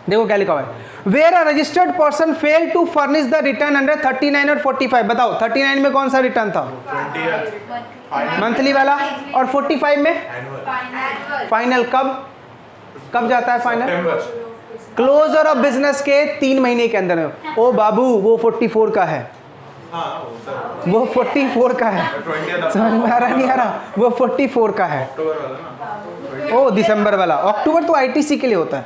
देखो क्या लिखा हुआ है, where a registered person fail to furnish the return under 39 और 45। बताओ 39 में कौन सा रिटर्न था? 20th. मंथली वाला, और 45 में Annual. फाइनल। कब जाता है final? September. Closure of business के 3 महीने के अंदर में। ओ बाबू, वो 44 का है, हाँ, वो वो 44 का है। 20th समझ में आ रहा नहीं आ रहा? वो 44 का है। अक्टूबर वाला ना. ओ दिसंबर वाला, अक्टूबर तो आईटीसी के लिए होता है।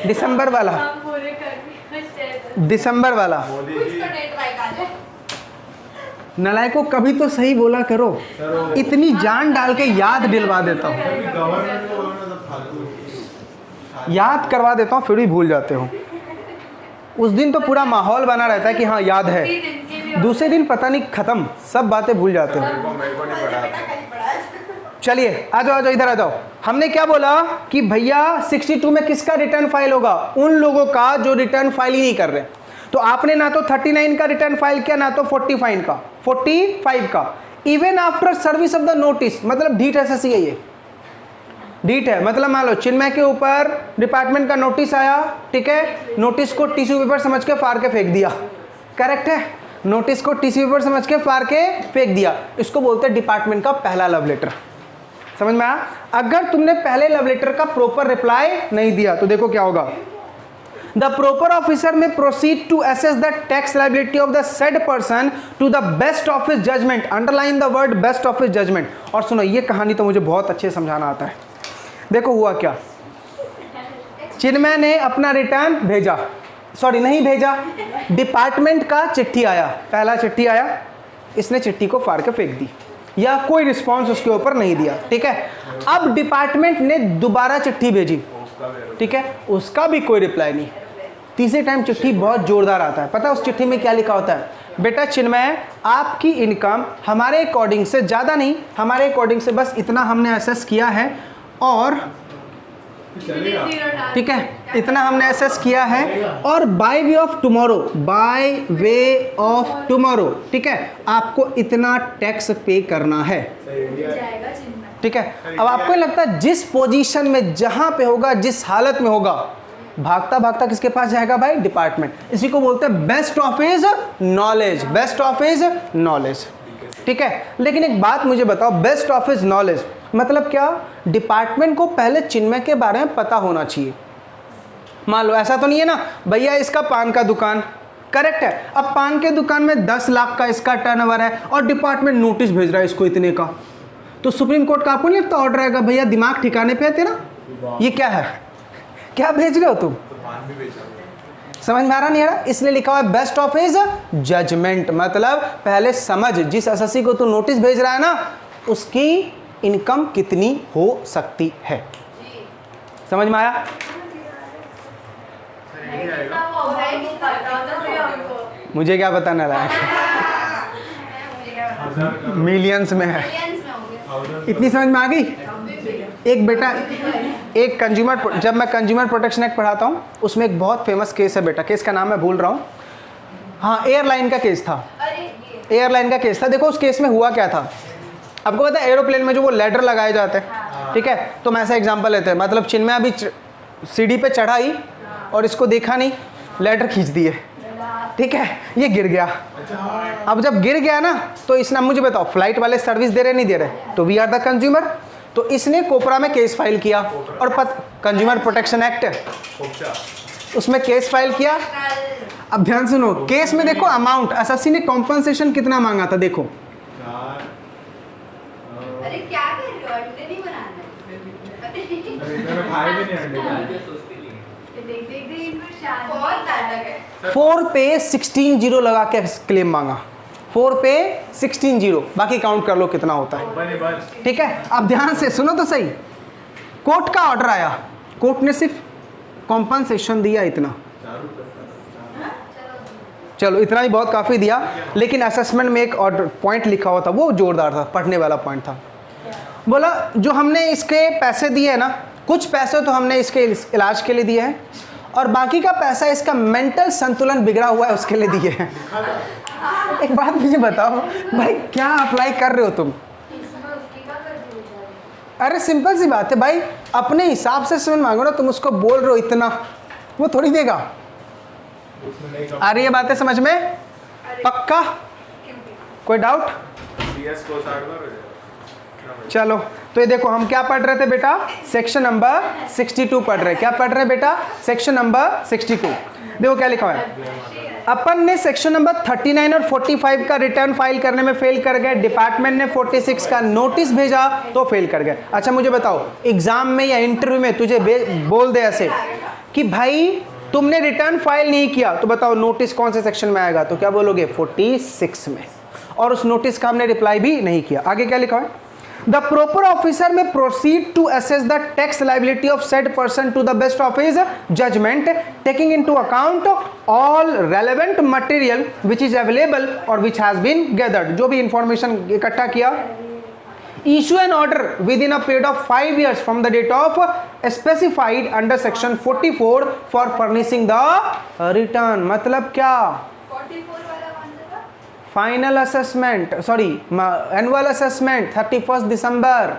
दिसंबर वाला, हम पूरे करके दिसंबर वाला। मोदी जी. उसका डेट बाइक आ जाए. नलायको कभी तो सही बोला करो, इतनी जान डाल के याद दिलवा देता हूँ, अभी गवर्नमेंट को बोलना तो फालतू. याद करवा देता हूँ, फिर भी भूल जाते हो। उस दिन तो पूरा माहौल बना रहता है कि हाँ याद है, दूसरे दिन पता नहीं खत्म, सब बातें भूल जाते हो। मेरे को नहीं पड़ा. चलिए आ जाओ, इधर आ जाओ। हमने क्या बोला कि भैया 62 में किसका रिटर्न फाइल होगा? उन लोगों का जो रिटर्न फाइल ही नहीं कर रहे। तो आपने ना तो 39 का रिटर्न फाइल किया, ना तो 45 का। Even after service of the notice, मतलब ढीठ एसएससी है ये, ढीठ है। मतलब मान लो चिन्मय के ऊपर डिपार्टमेंट का नोटिस आया, ठीक है, नोटिस को टिश्यू पेपर समझ के फाड़ के फेंक दिया, करेक्ट है? नोटिस को टिश्यू पेपर समझ के फाड़ के फेंक दिया, इसको बोलते हैं डिपार्टमेंट का पहला लव लेटर। समझ में आया? अगर तुमने पहले लव लेटर का प्रॉपर रिप्लाई नहीं दिया तो देखो क्या होगा, the proper officer may proceed to assess the tax liability of the said person to the best of his judgement. Underline the word best of his judgement. और सुनो, ये कहानी तो मुझे बहुत अच्छे से समझाना आता है। देखो हुआ क्या, चिन्मय ने अपना रिटर्न भेजा, सॉरी नहीं भेजा, डिपार्टमेंट का चिट्ठी आया, पहला चिट्ठी आया, इसने चिट्ठी को फाड़ के फेंक दी या कोई रिस्पांस उसके ऊपर नहीं दिया, ठीक है। अब डिपार्टमेंट ने दोबारा चिट्ठी भेजी, ठीक है, उसका भी कोई रिप्लाई नहीं। तीसरे टाइम चिट्ठी बहुत जोरदार आता है। पता है उस चिट्ठी में क्या लिखा होता है? बेटा चिन्मय, आपकी इनकम हमारे अकॉर्डिंग से ज़्यादा नहीं, हमारे अकॉर्डिंग से बस इतना हमने असेस किया है, और ठीक है, इतना हमने असेस किया है, और by way of tomorrow, by way of tomorrow, ठीक है, आपको इतना टैक्स पे करना है, जाएगा चिन्मय। ठीक है। अब आपको नहीं लगता जिस पोजीशन में, जहां पे होगा, जिस हालत में होगा, भागता भागता किसके पास जाएगा भाई? डिपार्टमेंट। इसी को बोलते हैं best of his knowledge, best of his knowledge, ठीक है। लेकिन एक बात मुझे बताओ, बेस्ट ऑफ हिज नॉलेज मतलब क्या? डिपार्टमेंट को पहले चिन्मय के बारे में पता होना चाहिए। मान लो ऐसा तो नहीं है ना भैया इसका पान का दुकान, करेक्ट है, अब पान के दुकान में 10 लाख का इसका टर्नओवर है और डिपार्टमेंट नोटिस भेज रहा है इसको इतने का, तो सुप्रीम कोर्ट का आपको नहीं लगता ऑर्डर आएगा, भैया दिमाग ठिकाने पे है तेरा, ये क्या है, क्या भेज रहे हो तुम? समझ में आ रहा नहीं आ रहा? इसलिए लिखा हुआ है बेस्ट ऑफ हिज जजमेंट, मतलब पहले समझ, जिस एसएससी को तू नोटिस भेज रहा है ना, उसकी इनकम कितनी हो सकती है। समझ में आया? मुझे क्या पता ना रहा मिलियंस में है, इतनी समझ में आ गई? एक बेटा, एक कंज्यूमर, जब मैं कंज्यूमर प्रोटेक्शन एक्ट पढ़ाता हूँ उसमें एक बहुत फेमस केस है बेटा, केस का नाम मैं भूल रहा हूँ, हाँ एयरलाइन का केस था, एयरलाइन का केस था। देखो उस केस में हुआ क्या था, आपको पता है एरोप्लेन में जो वो लैडर लगाए जाते हैं, ठीक है, तो हम ऐसा एग्जांपल लेते हैं, मतलब चिन्मय अभी सीढ़ी पे चढ़ा ही और इसको देखा नहीं, लैडर खींच दिए, ठीक है, ये गिर गया। अब जब गिर गया ना तो इसने, मुझे बताओ फ्लाइट वाले सर्विस दे रहे नहीं दे रहे, तो वी आर द कंज्यूमर, तो इसने कोपरा में केस फाइल किया और कंज्यूमर प्रोटेक्शन एक्ट उसमें केस फाइल किया। अब ध्यान सुनो, केस में देखो अमाउंट, एसएससी ने कॉम्पनसेशन कितना मांगा था, देखो अरे क्या कर रहे हो, अंडे नहीं बनाना खाए भी नहीं अंडे देख देख देख इनको शादी बहुत नाटक है 4 पे 16 जीरो लगा के क्लेम मांगा, 4 पे 16 जीरो, बाकी काउंट कर लो कितना होता है, बने बस ठीक है। अब ध्यान से सुनो तो सही, कोर्ट का ऑर्डर आया, कोर्ट ने सिर्फ कॉम्पनसेशन दिया इतना, चलो इतना ही बहुत काफ़ी दिया, लेकिन असेसमेंट में एक ऑर्डर पॉइंट लिखा हुआ था, वो जोरदार था, पढ़ने वाला पॉइंट था। बोला जो हमने इसके पैसे दिए हैं ना, कुछ पैसे तो हमने इसके इलाज के लिए दिए हैं और बाकी का पैसा इसका मेंटल संतुलन बिगड़ा हुआ है उसके लिए दिए हैं। एक बात मुझे बताओ भाई, क्या अप्लाई कर रहे हो तुम? इसमें उसकी क्या कर दी बेचारी? अरे सिंपल सी बात है भाई, अपने हिसाब से समझ मांगो ना, तुम उसको बोल रहे हो इतना, वो थोड़ी देगा। उसमें नहीं आ रही है बातें समझ में? पक्का? कोई डाउट? CS को 60 बार हो जाएगा। चलो तो ये देखो हम क्या पढ़ रहे थे बेटा, सेक्शन नंबर 62 पढ़ रहे, क्या पढ़ रहे बेटा, सेक्शन नंबर 62। देखो क्या लिखा हुआ है, अपन ने सेक्शन नंबर 39 और 45 का रिटर्न फाइल करने में फेल कर गए, डिपार्टमेंट ने 46 का नोटिस भेजा तो फेल कर गए। अच्छा मुझे बताओ, एग्जाम में या इंटरव्यू में तुझे बोल दे ऐसे कि भाई तुमने रिटर्न फाइल नहीं किया, तो बताओ नोटिस कौन से सेक्शन में आएगा, तो क्या बोलोगे 46 में, और उस नोटिस का हमने रिप्लाई भी नहीं किया। आगे क्या लिखा है, The proper officer may proceed to assess the tax liability of said person to the best of his judgment, taking into account all relevant material which is available or which has been gathered। जो भी information इकट्ठा किया, issue an order within a period of 5 years from the date of specified under section 44 for furnishing the return। मतलब क्या, 44 वाला कौन सा था? Final assessment, sorry annual assessment 31 दिसंबर,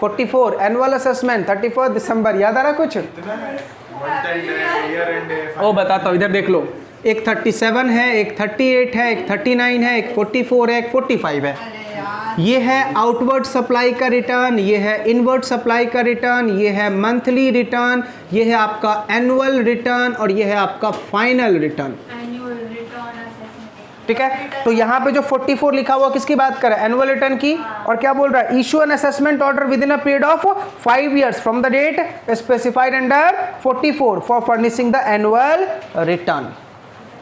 44 एनुअल असेसमेंट 31 दिसंबर, याद आ रहा कुछ? मंथ एंड है, ईयर एंड है। ओ बताता हूँ, इधर देख लो, एक 37 है, एक 38 है, एक 39 है, एक 44 है, एक 45 है। अरे यार ये है आउटवर्ड सप्लाई का रिटर्न, ये है इनवर्ड सप्लाई का रिटर्न, ये है मंथली रिटर्न, ये है आपका एनुअल रिटर्न और ये है आपका final return, annual return assessment. ठीक है। तो यहाँ पे जो 44 लिखा हुआ किसकी बात कर रहा है, एनुअल रिटर्न की, और क्या बोल रहा है, issue an assessment order within a period of 5 years from the date specified under 44 for furnishing the annual return.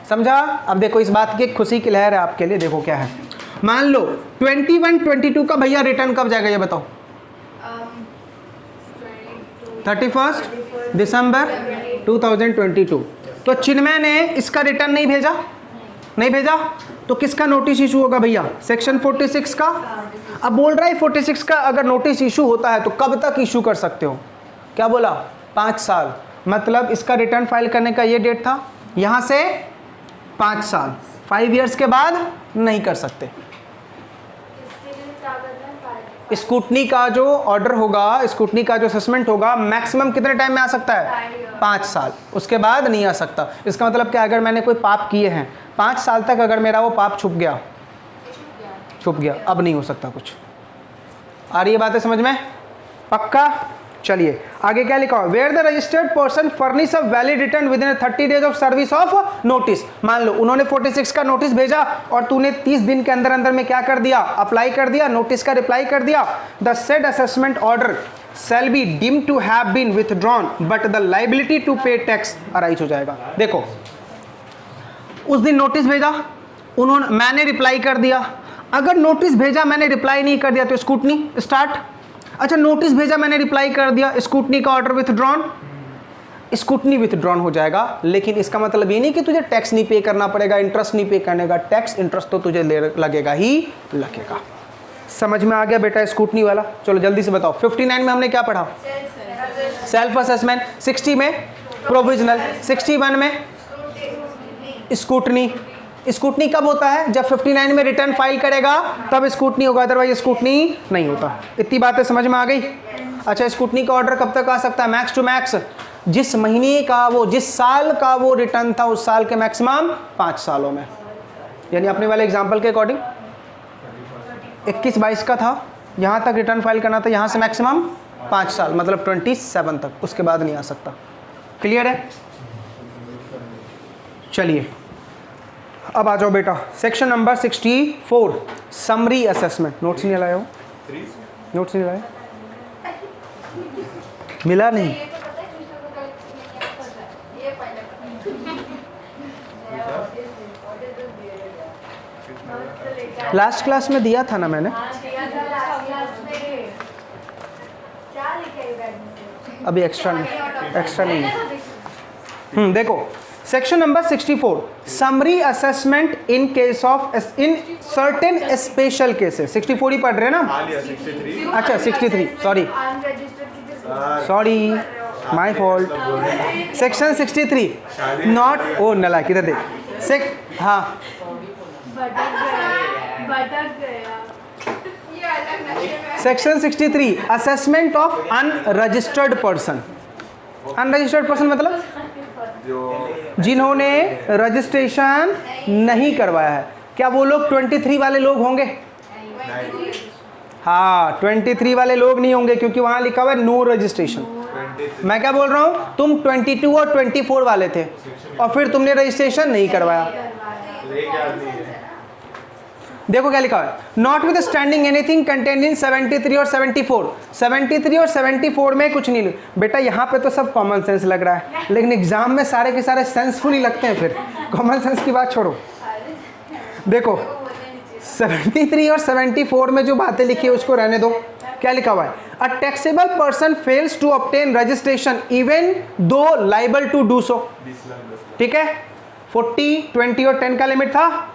समझा? अब देखो इस बात की खुशी की लहर है आपके लिए, देखो क्या है, मान लो 21-22 का भैया रिटर्न कब जाएगा ये बताओ, 31 दिसंबर 2022। तो चिन्मय ने इसका रिटर्न नहीं भेजा, नहीं भेजा, तो किसका नोटिस इशू होगा भैया, सेक्शन 46 का। अब बोल रहा है 46 का अगर नोटिस इशू होता है तो कब तक इशू कर सकते हो, क्या बोला, 5 साल, मतलब इसका रिटर्न फाइल करने का ये डेट था, यहाँ से 5 साल, 5 years के बाद नहीं कर सकते। इसके लिए क्या करना है? स्कूटनी का जो ऑर्डर होगा, स्कूटनी का जो असेसमेंट होगा, मैक्सिमम कितने टाइम में आ सकता है, 5 साल, उसके बाद नहीं आ सकता। इसका मतलब क्या, अगर मैंने कोई पाप किए हैं 5 साल तक, अगर मेरा वो पाप छुप गया, अब नहीं हो सकता कुछ। आ रही है बातें समझ में? पक्का? चलिए आगे क्या लिखा हुआ, where the registered person furnish a valid return within 30 days of service of notice. मान लो उन्होंने 46 का नोटिस भेजा और तूने 30 दिन के अंदर अंदर में क्या कर दिया, अप्लाई कर दिया, नोटिस का रिप्लाई कर दिया, the said assessment order shall be deemed to have been withdrawn but the liability to pay tax arise हो जाएगा। देखो उस दिन नोटिस भेजा उन्होंने, मैंने रिप्लाई कर दिया, अगर नोटिस भेजा मैंने रिप्लाई नहीं कर दिया तो स्कूटनी स्टार्ट। अच्छा नोटिस भेजा मैंने रिप्लाई कर दिया, स्कूटनी का ऑर्डर विथड्रॉन, स्कूटनी विथड्रॉन हो जाएगा, लेकिन इसका मतलब ये नहीं कि तुझे टैक्स नहीं पे करना पड़ेगा, इंटरेस्ट नहीं पे करने का, टैक्स इंटरेस्ट तो तुझे लगेगा ही लगेगा। समझ में आ गया बेटा स्कूटनी वाला? चलो जल्दी से बताओ, 59 में हमने क्या पढ़ा, सेल्फ असेसमेंट, 60 में प्रोविजनल, 61 में स्कूटनी, स्कूटनी कब होता है? जब 59 में रिटर्न फाइल करेगा तब स्कूटनी होगा, अदरवाइज स्कूटनी नहीं होता। इतनी बातें समझ में आ गई? अच्छा, स्कूटनी का ऑर्डर कब तक आ सकता है? मैक्स टू मैक्स जिस महीने का वो, जिस साल का वो रिटर्न था उस साल के मैक्सिमम 5 सालों में। यानी अपने वाले एग्जाम्पल के अकॉर्डिंग 21-22 का था, यहाँ तक रिटर्न फाइल करना था, यहाँ से मैक्सिमम 5 साल, मतलब 27 तक, उसके बाद नहीं आ सकता। क्लियर है? चलिए अब आ जाओ बेटा, section number 64 summary assessment. Notes नहीं लाए हो? नोट्स नहीं लाए? मिला नहीं? ये तो पता है कृष्ण को कल पता है, ये पहले पता है। लास्ट क्लास में दिया था ना मैंने, क्या लिखा है बैग में? अभी एक्स्ट्रा नहीं है। देखो section number 64 summary assessment in case of in certain special cases. 64 ही पढ़ रहे हैं ना? हाँ लिया 63। अच्छा 63, sorry sorry my fault. Section 63 not, ओ नला किधर देख हाँ भटक गया। ये अलग नशे में। Section 63 assessment of unregistered person. Unregistered person मतलब जो जिन्होंने रजिस्ट्रेशन नहीं करवाया है। क्या वो लोग 23 वाले लोग होंगे? हाँ 23 वाले लोग नहीं होंगे, क्योंकि वहां लिखा हुआ है नो रजिस्ट्रेशन। मैं क्या बोल रहा हूँ, तुम 22 और 24 वाले थे और फिर तुमने रजिस्ट्रेशन नहीं करवाया। लेके आती है। देखो क्या लिखा है, notwithstanding anything contained in 73 और 74। 73 और 74 में कुछ नहीं बेटा, यहाँ पे तो सब कॉमन सेंस लग रहा है, लेकिन एग्जाम में सारे के सारे सेंसफुल ही लगते हैं। फिर कॉमन सेंस की बात छोड़ो। देखो 73 और 74 में जो बातें लिखी है उसको रहने दो। क्या लिखा हुआ है, a taxable person fails to obtain registration even though liable to do so. ठीक है, 40, 20 और 10 का लिमिट था।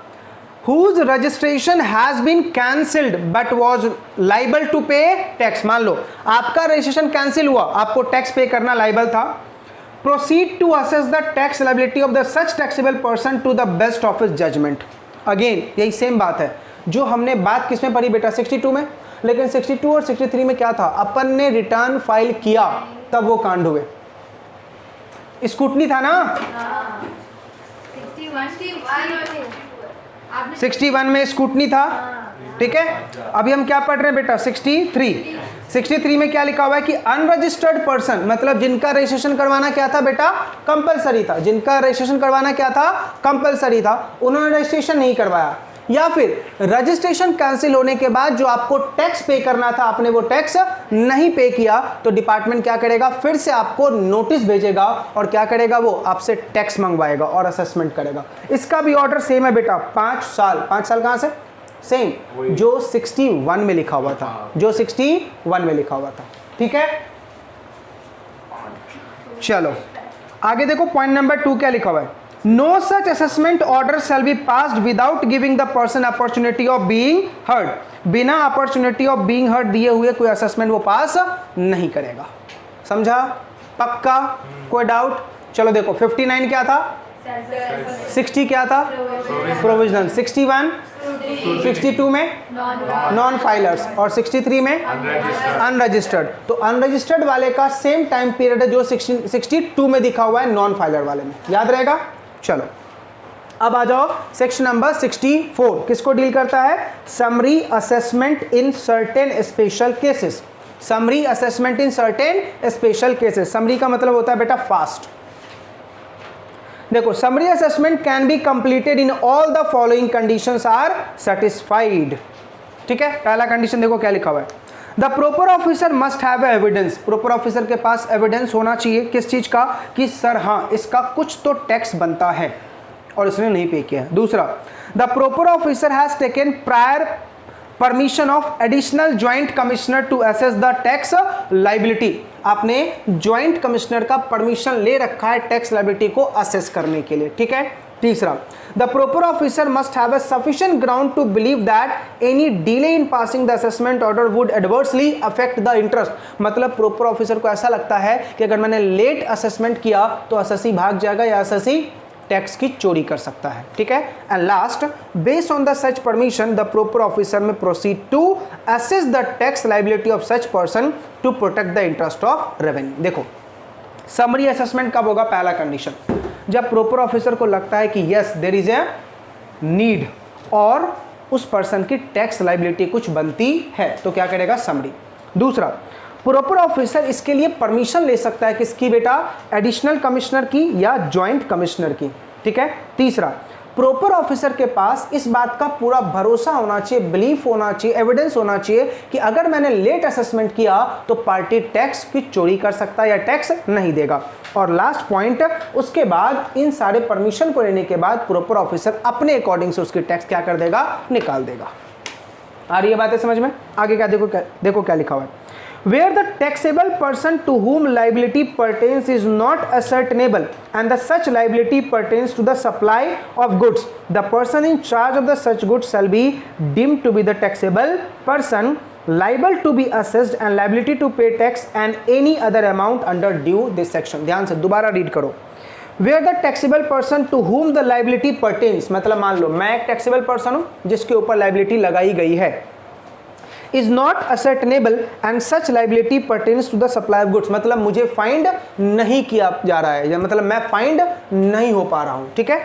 whose registration has been cancelled but was liable to pay tax। मान लो आपका रजिस्ट्रेशन कैंसिल हुआ, आपको टैक्स पे करना लाइबल था। proceed to assess the tax liability of the such taxable person to the best of his judgment। Again यही सेम बात है जो हमने बात किसमें पढ़ी बेटा, 62 में। लेकिन 62 और 63 में क्या था, अपन ने रिटर्न फाइल किया तब वो कांड हुए। स्कूटनी था ना, 61 में स्कूटनी था। ठीक है, अभी हम क्या पढ़ रहे हैं बेटा, 63 में क्या लिखा हुआ है कि अनरजिस्टर्ड पर्सन, मतलब जिनका रजिस्ट्रेशन करवाना क्या था बेटा, कंपलसरी था। जिनका रजिस्ट्रेशन करवाना क्या था, कंपलसरी था, उन्होंने रजिस्ट्रेशन नहीं करवाया, या फिर रजिस्ट्रेशन कैंसिल होने के बाद जो आपको टैक्स पे करना था आपने वो टैक्स नहीं पे किया, तो डिपार्टमेंट क्या करेगा, फिर से आपको नोटिस भेजेगा और क्या करेगा, वो आपसे टैक्स मंगवाएगा और असेसमेंट करेगा। इसका भी ऑर्डर सेम है बेटा, 5 साल। 5 साल कहाँ से, सेम जो 61 में लिखा हुआ था, जो 61 में लिखा हुआ था। ठीक है, चलो आगे देखो, पॉइंट नंबर 2 क्या लिखा हुआ है, no such assessment order shall be passed without giving the person opportunity of being heard। बिना opportunity of being heard दिए हुए कोई assessment वो पास नहीं करेगा। समझा, पक्का, कोई डाउट? चलो देखो 59 क्या था, 60 क्या था, प्रोविजनल, 61 62 में नॉन फाइलर्स और 63 में अनरजिस्टर्ड। तो अनरजिस्टर्ड वाले का सेम टाइम पीरियड है जो 62 में दिखा हुआ है नॉन फाइलर वाले में, याद रहेगा। चलो अब आ जाओ सेक्शन नंबर 64, किसको डील करता है, summary assessment in certain special cases. Summary assessment in certain special cases, summary का मतलब होता है बेटा फास्ट। देखो, summary assessment can be completed in all the following conditions are satisfied. ठीक है, पहला कंडीशन देखो क्या लिखा हुआ है, the proper officer must have evidence. Proper officer के पास एविडेंस होना चाहिए किस चीज का, कि सर हाँ इसका कुछ तो टैक्स बनता है और इसने नहीं पे किया है। दूसरा, the proper officer has taken prior permission of additional joint commissioner to assess the tax liability. आपने ज्वाइंट कमिश्नर का परमिशन ले रखा है टैक्स लाइबिलिटी को असेस करने के लिए। ठीक है, तीसरा, the proper officer must have a sufficient ground to believe that any delay in passing the assessment order would adversely affect the interest. मतलब प्रॉपर ऑफिसर को ऐसा लगता है कि अगर मैंने लेट असेसमेंट किया तो असेसी भाग जाएगा या असेसी टैक्स की चोरी कर सकता है, ठीक है। And last, based on the such permission the proper officer may proceed to assess the tax liability of such person to protect the interest of revenue. देखो, समरी असेसमेंट कब होगा? पहला कंडीशन, जब प्रॉपर ऑफिसर को लगता है कि yes there is a need और उस पर्सन की टैक्स लायबिलिटी कुछ बनती है, तो क्या करेगा? समरी। दूसरा, प्रॉपर ऑफिसर इसके लिए परमिशन ले सकता है किसकी बेटा? एडिशनल कमिश्नर की या जॉइंट कमिश्नर की, ठीक है। तीसरा, प्रॉपर ऑफिसर के पास इस बात का पूरा भरोसा होना चाहिए, बिलीफ होना चाहिए, एविडेंस होना चाहिए कि अगर मैंने लेट असेसमेंट किया तो पार्टी टैक्स की चोरी कर सकता है या टैक्स नहीं देगा। और लास्ट पॉइंट, उसके बाद इन सारे परमिशन को लेने के बाद प्रॉपर ऑफिसर अपने अकॉर्डिंग से उसकी टैक्स क्या कर देगा? निकाल देगा। आ रही है बातें समझ में? आगे क्या देखो क्या लिखा हुआ है। Where the taxable person to whom liability pertains is not ascertainable and the such liability pertains to the supply of goods, the person in charge of the such goods shall be deemed to be the taxable person, liable to be assessed and liability to pay tax and any other amount under due this section। ध्यान से दोबारा रीड करो। Where the taxable person to whom the liability pertains, मतलब मान लो मैं एक taxable person हूँ जिसके ऊपर liability लगाई गई है, is not ascertainable and such liability pertains to the supply of goods, मतलब मुझे फाइंड नहीं किया जा रहा है या मतलब मैं फाइंड नहीं हो पा रहा हूं, ठीक है।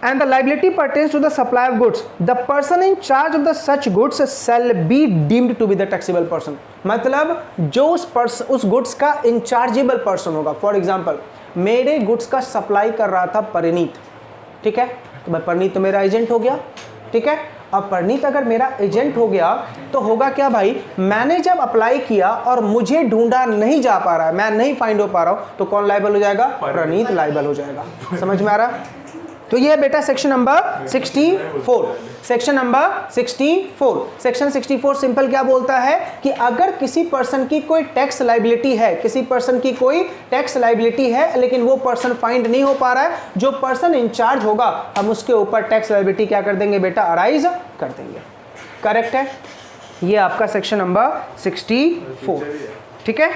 and the liability pertains to the supply of goods, the person in charge of the such goods shall be deemed to be the taxable person, मतलब जो उस गुड्स का इंचार्जेबल पर्सन होगा। फॉर एग्जाम्पल, मेरे गुड्स का सप्लाई कर रहा था परिणीत, ठीक है, तो मैं परिणीत तो मेरा एजेंट हो गया, ठीक है। अब परिणीत अगर मेरा एजेंट हो गया तो होगा क्या भाई? मैंने जब अप्लाई किया और मुझे ढूंढा नहीं जा पा रहा है, मैं नहीं फाइंड हो पा रहा हूं, तो कौन लायबल हो जाएगा? परिणीत लायबल हो जाएगा। समझ में आ रहा? तो ये बेटा section number 64। Section number 64, section 64 simple क्या बोलता है कि अगर किसी पर्सन की कोई टैक्स लायबिलिटी है, किसी पर्सन की कोई टैक्स लायबिलिटी है लेकिन वो पर्सन फाइंड नहीं हो पा रहा है, जो पर्सन इंचार्ज होगा हम उसके ऊपर टैक्स लायबिलिटी क्या कर देंगे बेटा? अराइज कर देंगे। करेक्ट है? ये आपका सेक्शन नंबर 64, ठीक है।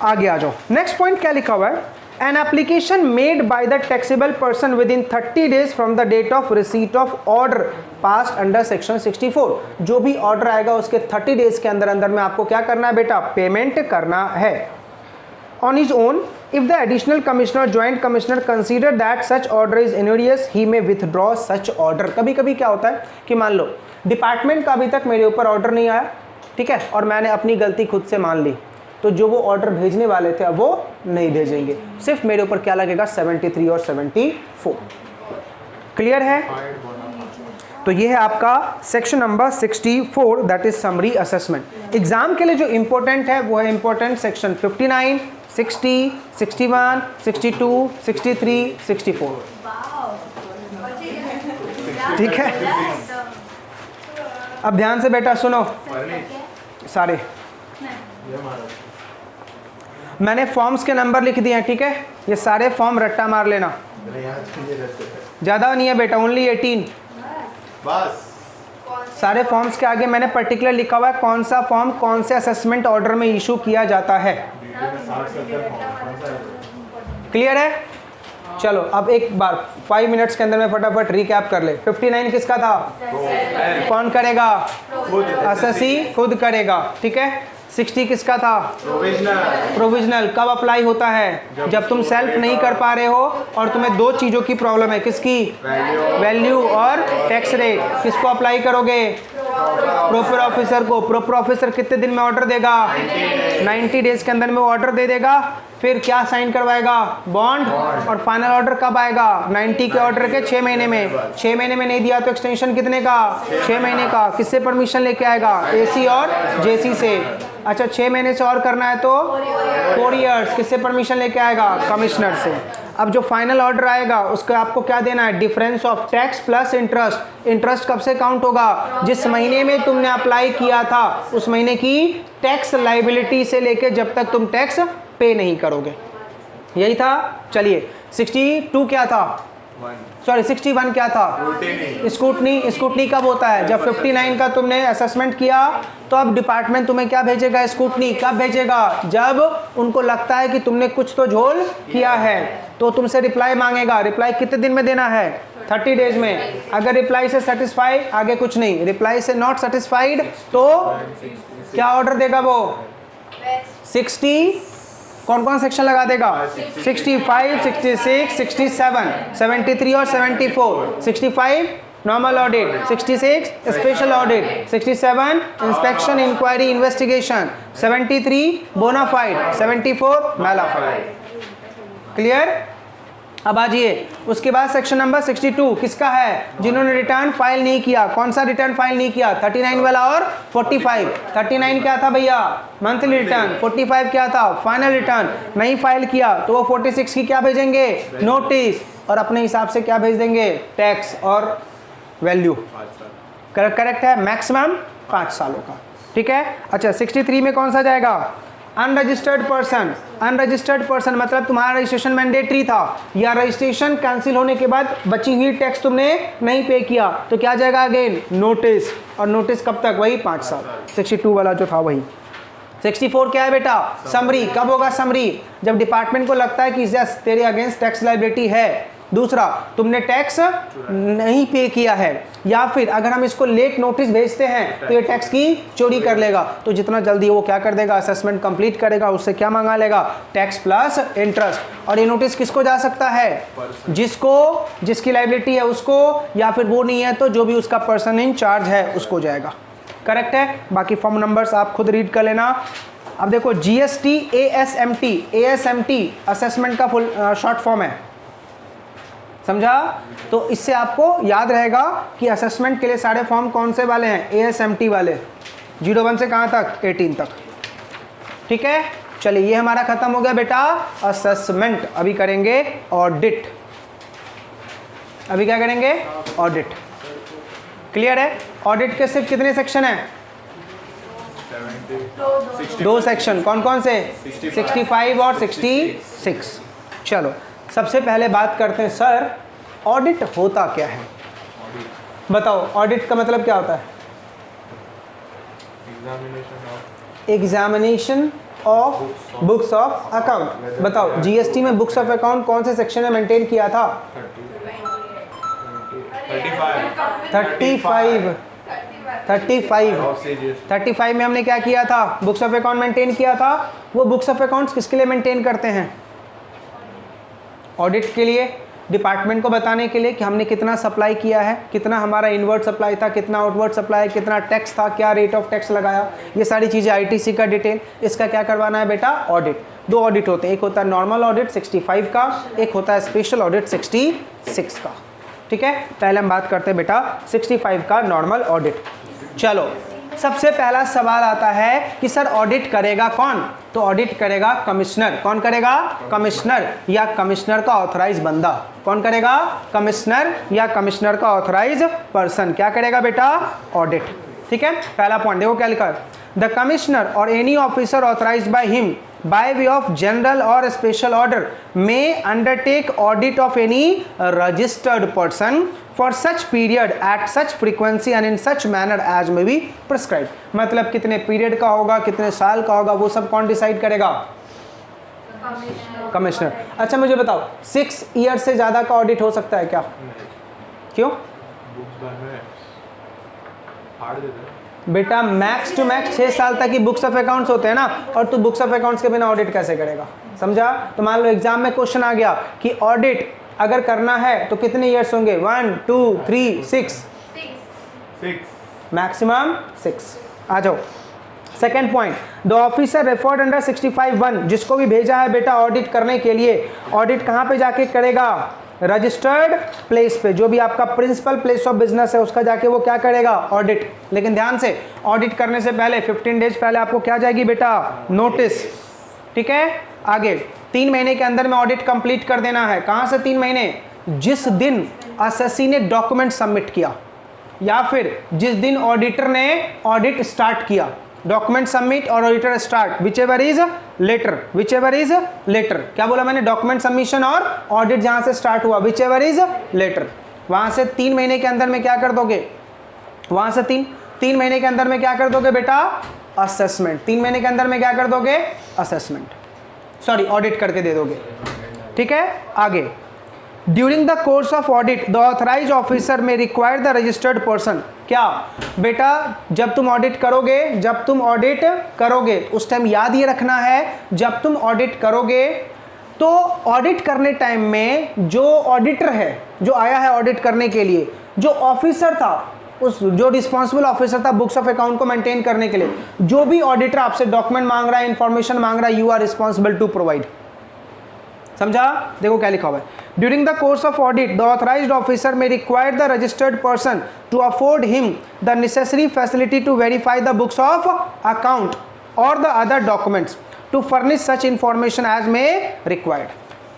आगे आ जाओ। नेक्स्ट पॉइंट क्या लिखा हुआ है? An application made by the taxable person within 30 days from the date of receipt of order passed under section 64, जो भी ऑर्डर आएगा उसके 30 डेज के अंदर अंदर में आपको क्या करना है बेटा? पेमेंट करना है। On his own, if the additional commissioner or joint commissioner consider that such order is injurious, he may withdraw such order। कभी कभी क्या होता है कि मान लो डिपार्टमेंट का अभी तक मेरे ऊपर ऑर्डर नहीं आया, ठीक है, और मैंने अपनी गलती खुद से मान ली, तो जो वो ऑर्डर भेजने वाले थे अब वो नहीं भेजेंगे, सिर्फ मेरे ऊपर क्या लगेगा? 73 और 74। क्लियर है? तो ये है आपका section number 64, that is summary assessment. Exam के लिए जो इंपॉर्टेंट है वो है इंपॉर्टेंट सेक्शन 59, 60, 61, 62, 63, 64, ठीक है। अब ध्यान से बेटा सुनो सारे, मैंने फॉर्म्स के नंबर लिख दिए हैं, ठीक है। ये सारे फॉर्म रट्टा मार लेना, ज़्यादा नहीं है बेटा, ओनली 18 बस। सारे फॉर्म्स के आगे मैंने पर्टिकुलर लिखा हुआ है कौन सा फॉर्म कौन से असेसमेंट ऑर्डर में इशू किया जाता है। क्लियर है? चलो अब एक बार 5 मिनट्स के अंदर में फटाफट रिकैप कर ले। 59 किसका था? कौन करेगा? असेसी खुद करेगा, ठीक है। 60 किसका था? प्रोविजनल। कब अप्लाई होता है? जब तुम सेल्फ नहीं कर पा रहे हो और तुम्हें दो चीज़ों की प्रॉब्लम है। किसकी? वैल्यू और टैक्स रेट। किसको अप्लाई करोगे? प्रॉपर ऑफिसर को। प्रॉपर ऑफिसर कितने दिन में ऑर्डर देगा? 90 डेज के अंदर में वो ऑर्डर दे देगा। फिर क्या साइन करवाएगा? बॉन्ड। और फाइनल ऑर्डर कब आएगा? 90 के ऑर्डर के 6 महीने में। 6 महीने में नहीं दिया तो एक्सटेंशन कितने का? 6 महीने का। किससे परमिशन लेके आएगा? एसी और जेसी से। अच्छा 6 महीने से और करना है तो 4 इयर्स। किससे परमिशन लेके आएगा? कमिश्नर से। अब जो फाइनल ऑर्डर आएगा उसका आपको क्या देना है? Difference of tax plus interest. Interest कब से काउंट होगा? जिस महीने में तुमने अप्लाई किया था उस महीने की टैक्स लाइबिलिटी से लेके जब तक तुम टैक्स पे नहीं करोगे। यही था। चलिए 62 क्या था? सॉरी 61 क्या था? स्कूटनी कब होता है? जब 59 का तुमने असेसमेंट किया तो अब डिपार्टमेंट तुम्हें क्या भेजेगा? स्कूटनी कब भेजेगा? जब उनको लगता है कि तुमने कुछ तो झोल किया है, तो तुमसे रिप्लाई मांगेगा। रिप्लाई कितने दिन में देना है? 30 डेज में। अगर रिप्लाई से सेटिस्फाइड, आगे कुछ नहीं। रिप्लाई से नॉट सेटिस्फाइड तो क्या ऑर्डर देगा वो? 60 कौन कौन सेक्शन लगा देगा? 65, 66, 67, 73 और 74। 65 normal audit, 66 special audit, 67 inspection inquiry investigation, 73 bonafide, 74 malafide. Clear? अब आ जाइए, उसके बाद सेक्शन नंबर 62 किसका है? जिन्होंने रिटर्न फाइल नहीं किया। कौन सा रिटर्न फाइल नहीं किया? 39 वाला और 45। 39 क्या था भैया? Monthly return. 45 क्या था? Final return. नहीं फाइल किया तो वो 46 की क्या भेजेंगे? नोटिस। और अपने हिसाब से क्या भेज देंगे? टैक्स और वैल्यू। करेक्ट है? मैक्सिमम 5 सालों का। ठीक है। अच्छा 63 में कौन सा जाएगा? Unregistered person. अनरजिस्टर्ड पर्सन मतलब तुम्हारा रजिस्ट्रेशन मैंडेटरी था या रजिस्ट्रेशन कैंसिल होने के बाद बची हुई टैक्स तुमने नहीं पे किया तो क्या जाएगा? Again notice. और नोटिस कब तक? वही 5 साल। 62 वाला जो था वही। 64 क्या है बेटा? समरी। कब होगा समरी? जब डिपार्टमेंट को लगता है कि यस तेरे अगेंस्ट टैक्स लायबिलिटी है। दूसरा, तुमने टैक्स नहीं पे किया है, या फिर अगर हम इसको लेट नोटिस भेजते हैं तो ये टैक्स की चोरी कर लेगा। तो जितना जल्दी वो क्या कर देगा? असेसमेंट कंप्लीट करेगा, उससे क्या मंगा लेगा? Tax plus interest. और ये नोटिस किसको जा सकता है? जिसकी लायबिलिटी है उसको, या फिर वो नहीं है तो जो भी उसका पर्सन इन चार्ज है उसको जाएगा। करेक्ट है? बाकी फॉर्म नंबर्स आप खुद रीड कर लेना। अब देखो GST ASMT असेसमेंट का फुल शॉर्ट फॉर्म है, समझा? तो इससे आपको याद रहेगा कि असेसमेंट के लिए सारे फॉर्म कौन से वाले हैं? ASMT वाले। 01 से कहाँ तक? 18 तक। ठीक है। चलिए ये हमारा खत्म हो गया बेटा असेसमेंट। अभी करेंगे ऑडिट। अभी क्या करेंगे? ऑडिट। क्लियर है? ऑडिट के सिर्फ कितने सेक्शन हैं? 2 सेक्शन। कौन कौन से? 65 और 66। चलो सबसे पहले बात करते हैं सर ऑडिट होता क्या है? बताओ ऑडिट का मतलब क्या होता है? Examination of books of account. बताओ GST में बुक्स ऑफ अकाउंट कौन से सेक्शन में मेंटेन किया था? 35 में हमने क्या किया था? बुक्स ऑफ अकाउंट मेंटेन किया था। वो बुक्स ऑफ अकाउंट्स किसके लिए मेंटेन करते हैं? ऑडिट के लिए, डिपार्टमेंट को बताने के लिए कि हमने कितना सप्लाई किया है, कितना हमारा इनवर्ड सप्लाई था, कितना आउटवर्ड सप्लाई, कितना टैक्स था, क्या रेट ऑफ टैक्स लगाया, ये सारी चीज़ें ITC का डिटेल। इसका क्या करवाना है बेटा? ऑडिट। 2 ऑडिट होते हैं, एक होता है नॉर्मल ऑडिट 65 का, एक होता है स्पेशल ऑडिट 66 का। ठीक है। पहले हम बात करते हैं बेटा 65 का नॉर्मल ऑडिट। चलो सबसे पहला सवाल आता है कि सर ऑडिट करेगा कौन? तो ऑडिट करेगा कमिश्नर। कौन करेगा? कमिश्नर या कमिश्नर का ऑथराइज बंदा। कौन करेगा? कमिश्नर या कमिश्नर का ऑथराइज पर्सन। क्या करेगा बेटा? ऑडिट। ठीक है। पहला पॉइंट देखो क्या लिखा है? द कमिश्नर और any officer authorised by him by way of general or special order may undertake audit of any registered person for such period at such frequency and in such manner as may be prescribed। मतलब कितने पीरियड का होगा, कितने साल का होगा, वो सब कौन डिसाइड करेगा? कमिश्नर। अच्छा मुझे बताओ 6 ईयर से ज़्यादा का ऑडिट हो सकता है क्या? क्यों? बेटा मैक्स टू मैक्स 6 साल तक ही बुक्स ऑफ अकाउंट्स होते हैं ना, और तू बुक्स ऑफ अकाउंट्स के बिना ऑडिट कैसे करेगा? समझा? तो मान लो एग्जाम में क्वेश्चन आ गया कि ऑडिट अगर करना है तो कितने ईयर्स होंगे? 1 2 3 6 मैक्सिमम 6। आ जाओ second point. The officer referred under 65(1) जिसको भी भेजा है बेटा ऑडिट करने के लिए, ऑडिट कहाँ पे जाके करेगा? रजिस्टर्ड प्लेस पे। जो भी आपका प्रिंसिपल प्लेस ऑफ बिजनेस है उसका जाके वो क्या करेगा? ऑडिट। लेकिन ध्यान से ऑडिट करने से पहले 15 डेज पहले आपको क्या जाएगी बेटा? नोटिस। ठीक है। आगे 3 महीने के अंदर में ऑडिट कंप्लीट कर देना है। कहाँ से 3 महीने? जिस दिन असेसी ने डॉक्यूमेंट सबमिट किया या फिर जिस दिन ऑडिटर ने ऑडिट स्टार्ट किया। डॉक्यूमेंट सबमिट और auditor start, whichever is later, whichever is later. क्या बोला मैंने? डॉक्यूमेंट सबमिशन और ऑडिट जहां से स्टार्ट हुआ, विच एवर इज लेटर, वहां से 3 महीने के अंदर में क्या कर दोगे? वहां से 3 महीने के अंदर में क्या कर दोगे बेटा? असेसमेंट। 3 महीने के अंदर में क्या कर दोगे? असेसमेंट, सॉरी ऑडिट करके दे दोगे। ठीक है, आगे। During the course of audit the authorise officer may require the registered person. क्या बेटा, जब तुम ऑडिट करोगे उस टाइम याद ये रखना है, जब तुम ऑडिट करोगे तो ऑडिट करने टाइम में जो ऑडिटर है, जो आया है ऑडिट करने के लिए, जो ऑफिसर था, उस जो रिस्पॉन्सिबल ऑफिसर था बुक्स ऑफ अकाउंट को मेंटेन करने के लिए, जो भी ऑडिटर आपसे डॉक्यूमेंट मांग रहा है, इंफॉर्मेशन मांग रहा है, you are responsible to provide. समझा? देखो क्या लिखा हुआ है, during the course of audit the authorised officer may require the registered person to afford him the necessary facility to verify the books of account और the other documents to furnish such information as may required.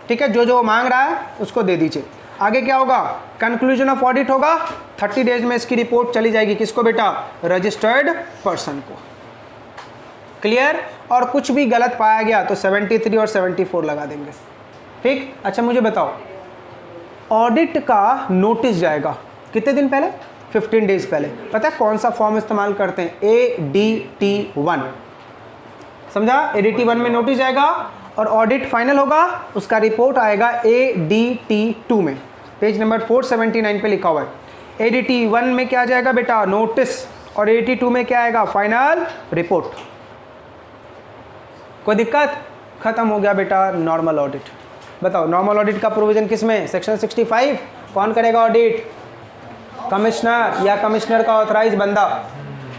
ठीक है, जो जो मांग रहा है उसको दे दीजिए। आगे क्या होगा? कंक्लूजन ऑफ ऑडिट होगा, 30 डेज में इसकी रिपोर्ट चली जाएगी। किसको बेटा? रजिस्टर्ड पर्सन को। क्लियर? और कुछ भी गलत पाया गया तो 73 और 74 लगा देंगे। ठीक, अच्छा मुझे बताओ, ऑडिट का नोटिस जाएगा कितने दिन पहले? 15 डेज पहले। पता है कौन सा फॉर्म इस्तेमाल करते हैं? ADT1। समझा? ADT1 में नोटिस जाएगा और ऑडिट फाइनल होगा, उसका रिपोर्ट आएगा ADT2 में। पेज नंबर 479 पे लिखा हुआ है। ADT1 में क्या जाएगा बेटा? नोटिस, और ADT2 में क्या आएगा? Final report. कोई दिक्कत? खत्म हो गया बेटा नॉर्मल ऑडिट। बताओ नॉर्मल ऑडिट का प्रोविजन किस में? सेक्शन 65। कौन करेगा ऑडिट? कमिश्नर या कमिश्नर का ऑथराइज बंदा।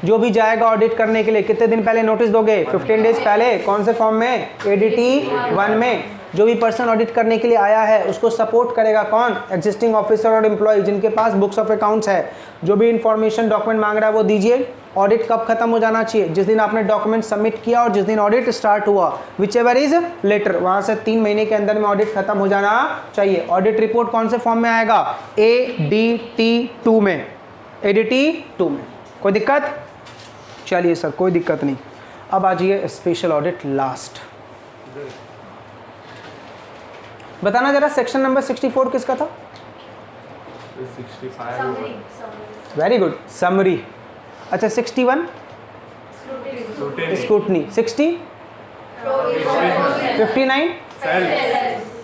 जो भी जाएगा ऑडिट करने के लिए कितने दिन पहले नोटिस दोगे? 15 डेज पहले। कौन से फॉर्म में? ADT1 में। जो भी पर्सन ऑडिट करने के लिए आया है उसको सपोर्ट करेगा कौन? एग्जिस्टिंग ऑफिसर और एम्प्लॉय जिनके पास बुक्स ऑफ अकाउंट्स है। जो भी इंफॉर्मेशन डॉक्यूमेंट मांग रहा है वो दीजिए। ऑडिट कब खत्म हो जाना चाहिए? जिस दिन आपने डॉक्यूमेंट सबमिट किया और जिस दिन ऑडिट स्टार्ट हुआ, विच एवर इज लेटर, वहां से 3 महीने के अंदर में ऑडिट खत्म हो जाना चाहिए। ऑडिट रिपोर्ट कौन से फॉर्म में आएगा? ADT2 में। ADT2 में। कोई दिक्कत? चलिए सर कोई दिक्कत नहीं। अब आ जाइए स्पेशल ऑडिट लास्ट। बताना जरा सेक्शन नंबर 64 किसका था? 65 वेरी गुड, समरी। अच्छा 61 स्क्रूटनी, 60 59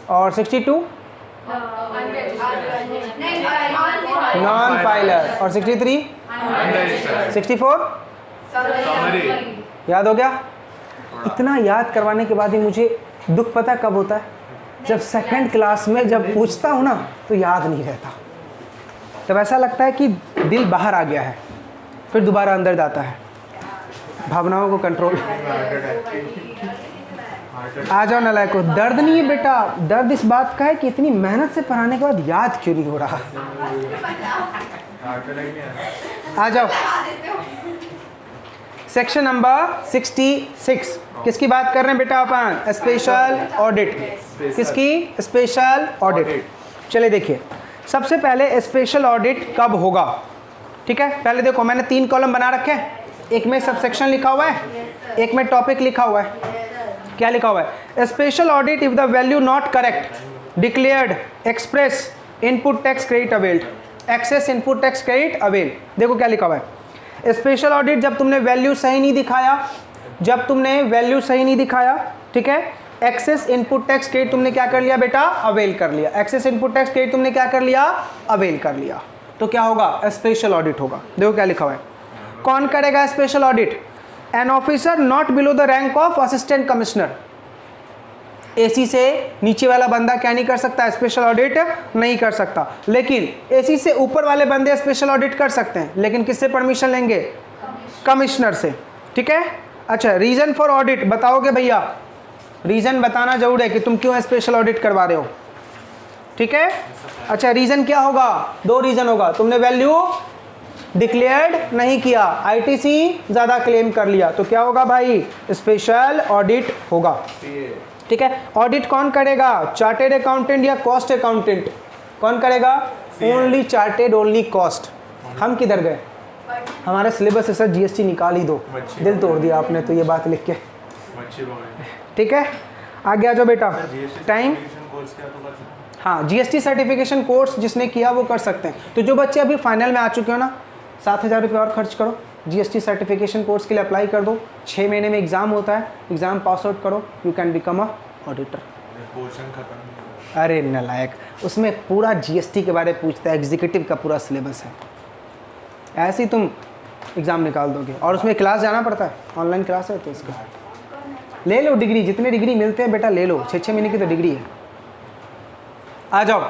और 62 नॉन फाइलर और 63 64 याद हो गया? इतना याद करवाने के बाद ही मुझे दुख पता कब होता है? जब सेकंड क्लास में जब पूछता हूँ ना तो याद नहीं रहता, तब ऐसा लगता है कि दिल बाहर आ गया है, फिर दोबारा अंदर जाता है। भावनाओं को कंट्रोल। आ जाओ नालायको। दर्द नहीं है बेटा, दर्द इस बात का है कि इतनी मेहनत से पढ़ाने के बाद याद क्यों नहीं हो रहा। आ जाओ सेक्शन नंबर 66। किसकी बात कर रहे हैं बेटा अपन? Special audit. किसकी? Special audit. चलिए देखिए, सबसे पहले स्पेशल ऑडिट कब होगा? ठीक है, पहले देखो मैंने 3 कॉलम बना रखे हैं। एक में सबसेक्शन लिखा हुआ है, एक में टॉपिक लिखा हुआ है। क्या लिखा हुआ है? Special audit if the value not correct declared express input tax credit availed, excess input tax credit avail. देखो क्या लिखा हुआ है, स्पेशल ऑडिट जब तुमने वैल्यू सही नहीं दिखाया, जब तुमने वैल्यू सही नहीं दिखाया, ठीक है, एक्सेस इनपुट टैक्स क्रेडिट तुमने क्या कर लिया बेटा? अवेल कर लिया। एक्सेस इनपुट टैक्स क्रेडिट तुमने क्या कर लिया? अवेल कर लिया। तो क्या होगा? स्पेशल ऑडिट होगा। देखो क्या लिखा हुआ है, कौन करेगा special audit? An officer not below the rank of assistant commissioner. AC से नीचे वाला बंदा क्या नहीं कर सकता? स्पेशल ऑडिट नहीं कर सकता। लेकिन एसी से ऊपर वाले बंदे स्पेशल ऑडिट कर सकते हैं, लेकिन किससे परमिशन लेंगे? कमिश्नर से। ठीक है, अच्छा रीजन फॉर ऑडिट बताओगे भैया? रीजन बताना जरूर है कि तुम क्यों स्पेशल ऑडिट करवा रहे हो। ठीक है, अच्छा रीजन क्या होगा? 2 रीजन होगा। तुमने वैल्यू डिक्लेयर्ड नहीं किया, आईटीसी ज़्यादा क्लेम कर लिया, तो क्या होगा भाई? स्पेशल ऑडिट होगा। ठीक है, ऑडिट कौन करेगा? चार्टेड अकाउंटेंट या कॉस्ट अकाउंटेंट? कौन करेगा? Only chartered, only cost. हम किधर गए? हमारे सिलेबस से सर जीएसटी निकाल ही दो। दिल तोड़ दिया आपने तो ये बात लिख के। मच्छी पकड़े। ठीक है, आगे आ जाओ बेटा। टाइम, कोर्स क्या तो कर सकते हैं। हाँ जीएसटी सर्टिफिकेशन कोर्स जिसने किया वो कर सकते हैं। तो जो बच्चे अभी फाइनल में आ चुके हो ना, 7,000 रुपये और खर्च करो, जीएसटी सर्टिफिकेशन कोर्स के लिए अप्लाई कर दो। 6 महीने में एग्ज़ाम होता है, एग्ज़ाम पास आउट करो, you can become a auditor. Portion खत्म। अरे नलायक, उसमें पूरा जीएसटी के बारे में पूछता है, एग्जीक्यूटिव का पूरा सिलेबस है। ऐसे ही तुम एग्ज़ाम निकाल दोगे और उसमें क्लास जाना पड़ता है, ऑनलाइन क्लास है तो इसका ले लो डिग्री, जितने डिग्री मिलते हैं बेटा ले लो, 6 महीने की तो डिग्री है। आ जाओ,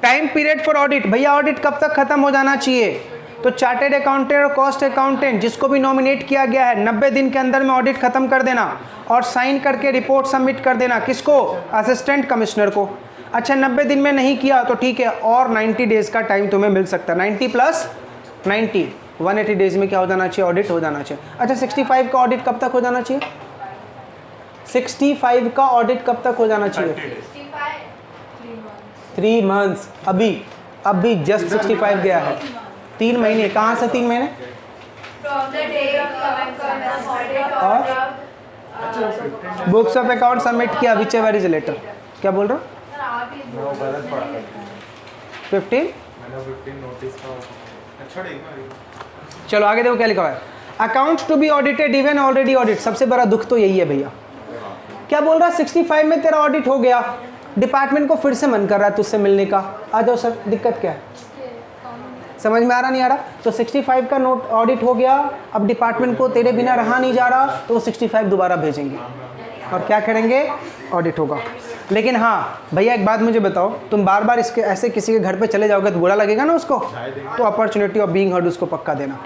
टाइम पीरियड फॉर ऑडिट। भैया ऑडिट कब तक खत्म हो जाना चाहिए? तो चार्टेड अकाउंटेंट और कॉस्ट अकाउंटेंट जिसको भी नॉमिनेट किया गया है 90 दिन के अंदर में ऑडिट खत्म कर देना और साइन करके रिपोर्ट सबमिट कर देना। किसको? असिस्टेंट कमिश्नर को। अच्छा 90 दिन में नहीं किया तो ठीक है, और 90 डेज़ का टाइम तुम्हें मिल सकता है। 90 प्लस 90, 180 डेज़ में क्या हो जाना चाहिए? ऑडिट हो जाना चाहिए। अच्छा 65 का ऑडिट कब तक हो जाना चाहिए? 65 का ऑडिट कब तक हो जाना चाहिए? 3 मंथ्स। अभी जस्ट 65 गया है, 3 महीने। कहाँ से 3 महीने? और बुक्स ऑफ अकाउंट सबमिट किया, विच एवर इज लेटर। क्या बोल रहा हूँ? 15 मैंने 15 नोटिस का। अच्छा देखना। चलो आगे देखो क्या लिखा हुआ है। Accounts to be audited even already audit. सबसे बड़ा दुख तो यही है भैया। क्या बोल रहा है? 65 में तेरा ऑडिट हो गया, डिपार्टमेंट को फिर से मन कर रहा है तुझसे मिलने का। आ जाओ सर, दिक्कत क्या है? समझ में आ रहा नहीं आ रहा? तो 65 का नोट ऑडिट हो गया, अब डिपार्टमेंट को तेरे बिना रहा नहीं जा रहा, तो वो 65 दोबारा भेजेंगे और क्या करेंगे? ऑडिट होगा। लेकिन हाँ भैया एक बात मुझे बताओ, तुम बार बार इसके ऐसे किसी के घर पे चले जाओगे तो बुरा लगेगा ना उसको, तो अपॉर्चुनिटी ऑफ बीइंग हर्ड उसको पक्का देना।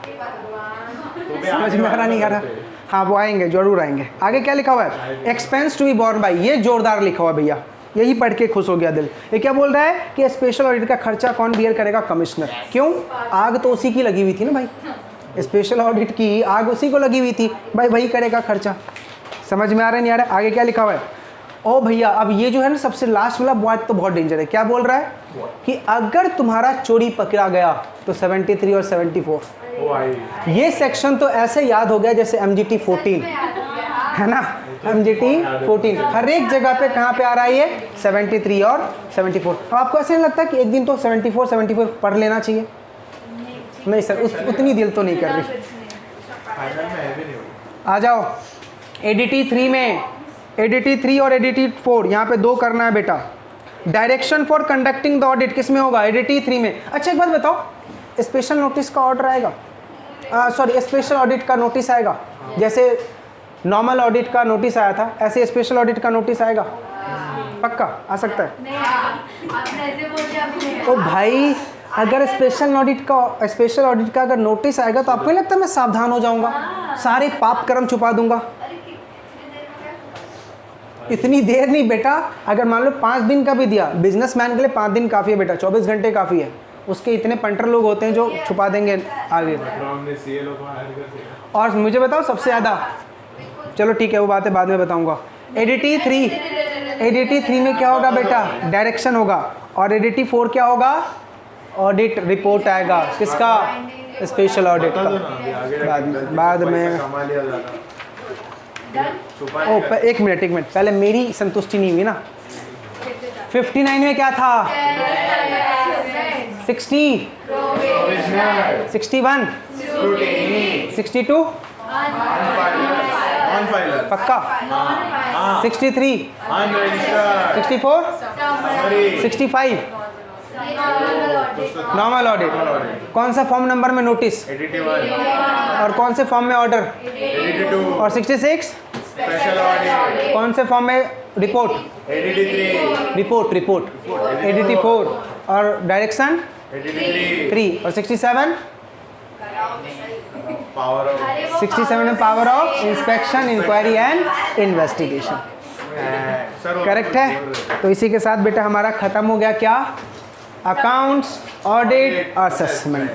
समझ में आ रहा नहीं आ रहा? हाँ वो आएंगे, जरूर आएंगे। आगे क्या लिखा हुआ है? Expense to be borne by. ये जोरदार लिखा हुआ भैया, यही पढ़ के खुश हो गया दिल। ये क्या बोल रहा है कि स्पेशल ऑडिट का खर्चा कौन बियर करेगा? कमिश्नर। क्यों? आग तो उसी की लगी हुई थी ना भाई, स्पेशल ऑडिट की आग उसी को लगी हुई थी भाई, वही करेगा खर्चा। समझ में आ रहा नहीं आ रहा? आगे क्या लिखा हुआ है? ओ भैया अब ये जो है ना सबसे लास्ट वाला बात तो बहुत डेंजर है। क्या बोल रहा है कि अगर तुम्हारा चोरी पकड़ा गया तो 73 और 74। ये सेक्शन तो ऐसे याद हो गया जैसे MGT 14 है ना, MGT 14 हर एक जगह पे कहाँ पे आ रहा है ये? 73 और 74। अब आपको ऐसे नहीं लगता कि एक दिन तो 74 पढ़ लेना चाहिए? नहीं सर, उतनी दिल तो नहीं कर रही। आ जाओ ADT 3 में, ADT 3 और ADT 4 यहाँ पे 2 करना है बेटा। Direction for conducting the audit किस में होगा? ADT 3 में। अच्छा एक बात बताओ, स्पेशल नोटिस का ऑर्डर आएगा, सॉरी स्पेशल ऑडिट का नोटिस आएगा? जैसे नॉर्मल ऑडिट का नोटिस आया था ऐसे स्पेशल ऑडिट का नोटिस आएगा? पक्का आ सकता है? ओ भाई अगर स्पेशल ऑडिट का अगर नोटिस आएगा तो आपको नहीं लगता मैं सावधान हो जाऊंगा, सारे पाप कर्म छुपा दूंगा? इतनी देर नहीं बेटा, अगर मान लो 5 दिन का भी दिया, बिजनेसमैन के लिए 5 दिन काफ़ी है बेटा, 24 घंटे काफ़ी है। उसके इतने पंटर लोग होते हैं जो छुपा देंगे आगे। और मुझे बताओ सबसे ज़्यादा, चलो ठीक है वो बातें बाद में बताऊंगा। ADT 3 में क्या होगा बेटा? डायरेक्शन होगा। और ADT 4 क्या होगा? ऑडिट रिपोर्ट आएगा। किसका? स्पेशल ऑडिट का। बाद में ओ एक मिनट पहले मेरी संतुष्टि नहीं हुई ना। 59 में क्या था? 60, 61, 62 पक्का, 63, 64, 65 नॉर्मल ऑडिट। कौन सा फॉर्म नंबर में नोटिस? और कौन से फॉर्म में ऑर्डर? और 66 कौन से फॉर्म में रिपोर्ट? रिपोर्ट ADT 4 और डायरेक्शन 3 और 67 में power of inspection, inquiry and investigation. Correct है? तो इसी के साथ बेटा हमारा खत्म हो गया क्या? Accounts, audit, assessment.